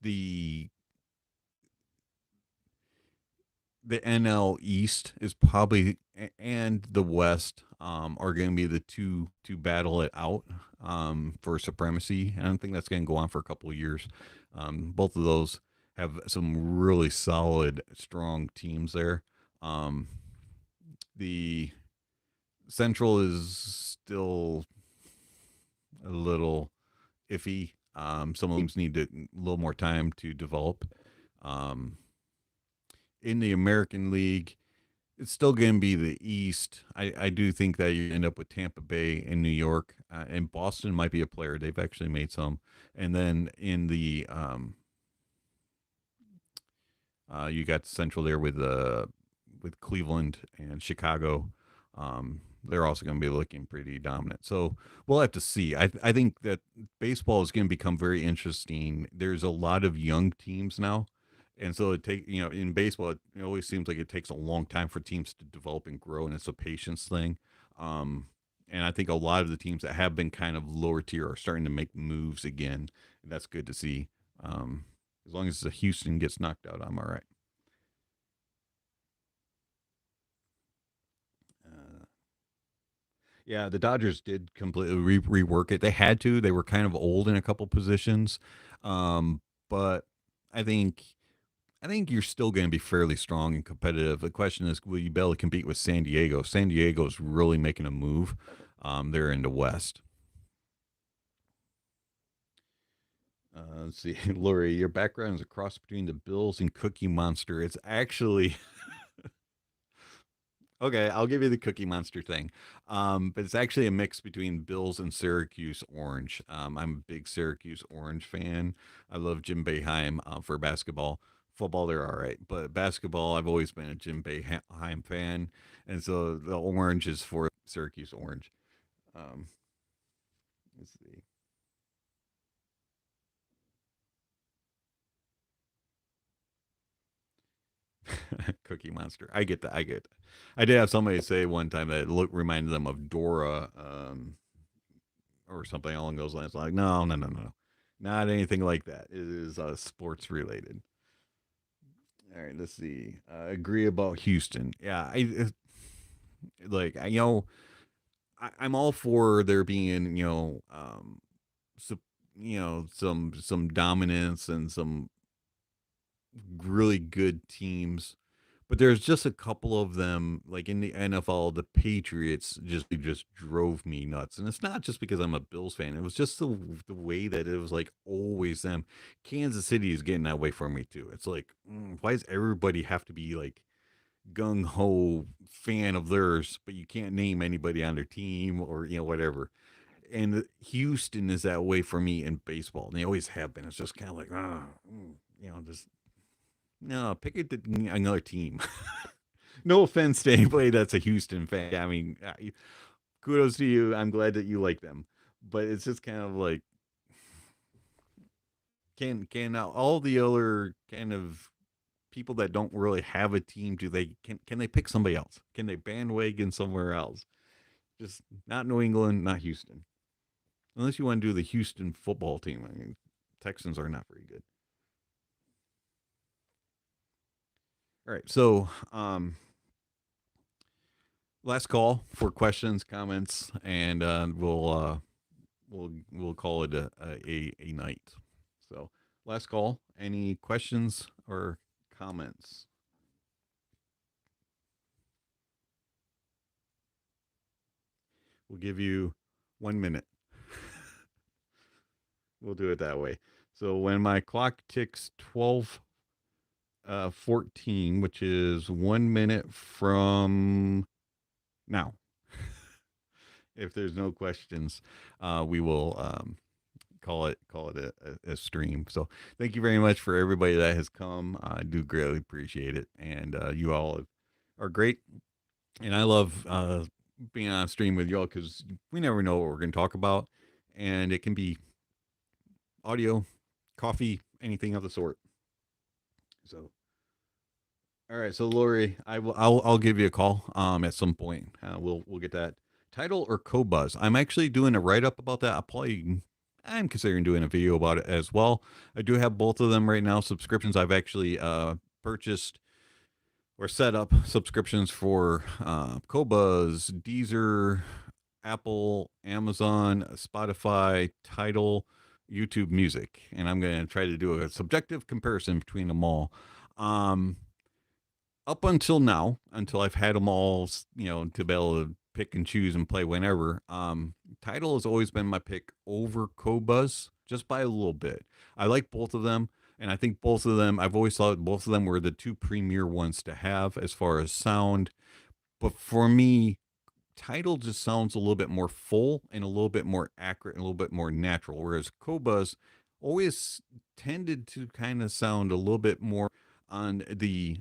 the the NL East is probably and the West are going to be the two battle it out for supremacy. And I don't think that's going to go on for a couple of years. Both of those have some really solid, strong teams there. Um, the Central is still a little iffy. Some of the teams need a little more time to develop. Um, in the American League, it's still going to be the East. I do think that you end up with Tampa Bay and New York, and Boston might be a player. They've actually made some, and then in the you got Central there with Cleveland and Chicago. They're also going to be looking pretty dominant. So we'll have to see. I think that baseball is going to become very interesting. There's a lot of young teams now, and so in baseball it always seems like it takes a long time for teams to develop and grow, and it's a patience thing. Um, and I think a lot of the teams that have been kind of lower tier are starting to make moves again. That's good to see. As long as the Houston gets knocked out, I'm all right. Uh, Yeah, the Dodgers did completely rework it. They had to. They were kind of old in a couple positions, but I think I think you're still going to be fairly strong and competitive. The question is, will you be able to compete with San Diego? San Diego's really making a move. They're in the West. Let's see, Lori, your background is a cross between the Bills and Cookie Monster. It's actually Okay, I'll give you the Cookie Monster thing. But it's actually a mix between Bills and Syracuse Orange. I'm a big Syracuse Orange fan. I love Jim Boeheim for basketball. Football, they're all right. But basketball, I've always been a Jim Boeheim fan. And so the orange is for Syracuse Orange. Um, let's see. Cookie Monster. I get that. I get that. I did have somebody say one time that it reminded them of Dora or something along those lines. Like, no, no, no, no. Not anything like that. It is sports related. All right, let's see. Agree about Houston. Yeah, like I'm all for there being so, some dominance and some really good teams. But there's just a couple of them, like in the NFL, the Patriots just drove me nuts, and it's not just because I'm a Bills fan. It was just the way that it was like always them. Kansas City is getting that way for me too. It's like, why does everybody have to be like gung ho fan of theirs, but you can't name anybody on their team or whatever. And Houston is that way for me in baseball, and they always have been. It's just kind of like, just no, pick another team. No offense to anybody that's a Houston fan. I mean, kudos to you. I'm glad that you like them, but it's just kind of like, can all the other kind of people that don't really have a team, do they can they pick somebody else? Can they bandwagon somewhere else? Just not New England, not Houston. Unless you want to do the Houston football team. I mean, Texans are not very good. All right, so last call for questions, comments, and we'll call it a night. So last call. Any questions or comments? We'll give you 1 minute. We'll do it that way. So when my clock ticks 12:14, which is 1 minute from now, if there's no questions, we will call it a stream. So thank you very much for everybody that has come. I do greatly appreciate it, and you all are great. And I love being on stream with y'all because we never know what we're going to talk about, and it can be audio, coffee, anything of the sort. So, all right. So, Lori, I'll give you a call at some point. We'll get that title or co-buzz. I'm actually doing a write up about that. I'm considering doing a video about it as well. I do have both of them right now. Subscriptions. I've actually purchased or set up subscriptions for Qobuz, Deezer, Apple, Amazon, Spotify, Tidal, YouTube Music, and I'm going to try to do a subjective comparison between them all. Up until now, until I've had them all, to be able to pick and choose and play whenever. Tidal has always been my pick over Qobuz, just by a little bit. I like both of them. And I think both of them, I've always thought both of them were the two premier ones to have as far as sound. But for me, Tidal just sounds a little bit more full and a little bit more accurate and a little bit more natural. Whereas Qobuz always tended to kind of sound a little bit more on the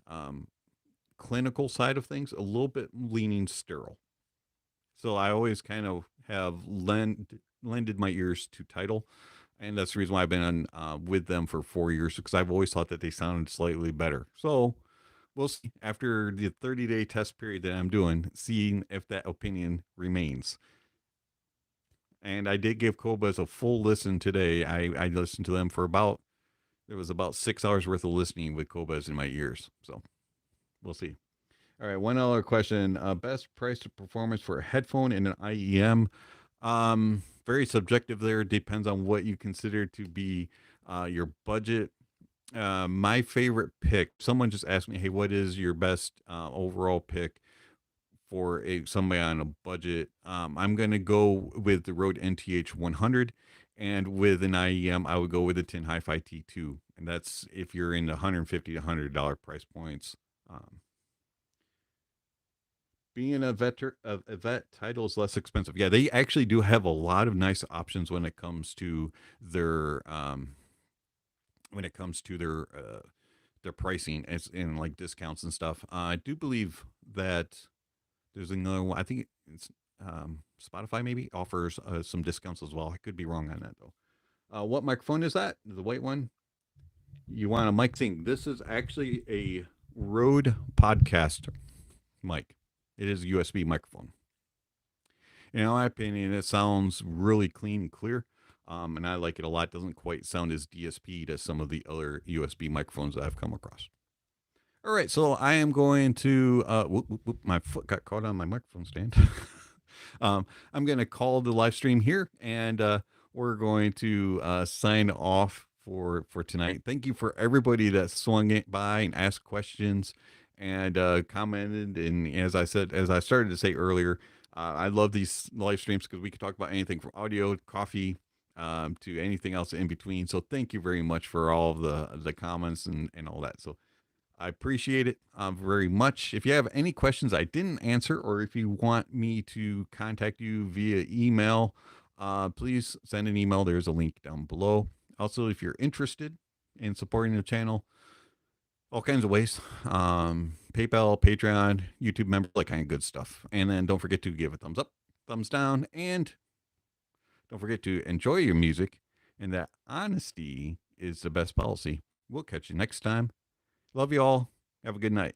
clinical side of things, a little bit leaning sterile. So I always kind of have lended my ears to Tidal, and that's the reason why I've been on with them for 4 years, because I've always thought that they sounded slightly better. So we'll see after the 30-day test period that I'm doing, seeing if that opinion remains. And I did give Qobuz a full listen today. I listened to them for it was about 6 hours worth of listening with Qobuz in my ears. So we'll see. All right, one other question. Best price to performance for a headphone and an IEM. Very subjective there. Depends on what you consider to be your budget. My favorite pick, someone just asked me, hey, what is your best overall pick for somebody on a budget? I'm going to go with the Rode NTH 100. And with an IEM, I would go with the Tin Hi-Fi T2. And that's if you're in the $150 to $100 price points. Being a vet title is less expensive. Yeah, they actually do have a lot of nice options when it comes to their when it comes to their pricing as in like discounts and stuff. I do believe that there's another one. I think it's Spotify maybe offers some discounts as well. I could be wrong on that though. What microphone is that? The white one? You want a mic thing? This is actually a Rode podcast mic. It is a USB microphone. In my opinion, it sounds really clean and clear. And I like it a lot. It doesn't quite sound as DSP as some of the other USB microphones that I've come across. All right, so I am going to. My foot got caught on my microphone stand. I'm going to call the live stream here, and we're going to sign off for tonight. Thank you for everybody that swung it by and asked questions and commented. And as I started to say earlier, I love these live streams because we can talk about anything from audio, coffee, to anything else in between. So thank you very much for all of the comments and all that. So I appreciate it very much. If you have any questions I didn't answer, or if you want me to contact you via email, please send an email. There's a link down below. Also, if you're interested in supporting the channel, all kinds of ways. PayPal, Patreon, YouTube member, that kind of good stuff. And then don't forget to give a thumbs up, thumbs down, and don't forget to enjoy your music, and that honesty is the best policy. We'll catch you next time. Love you all. Have a good night.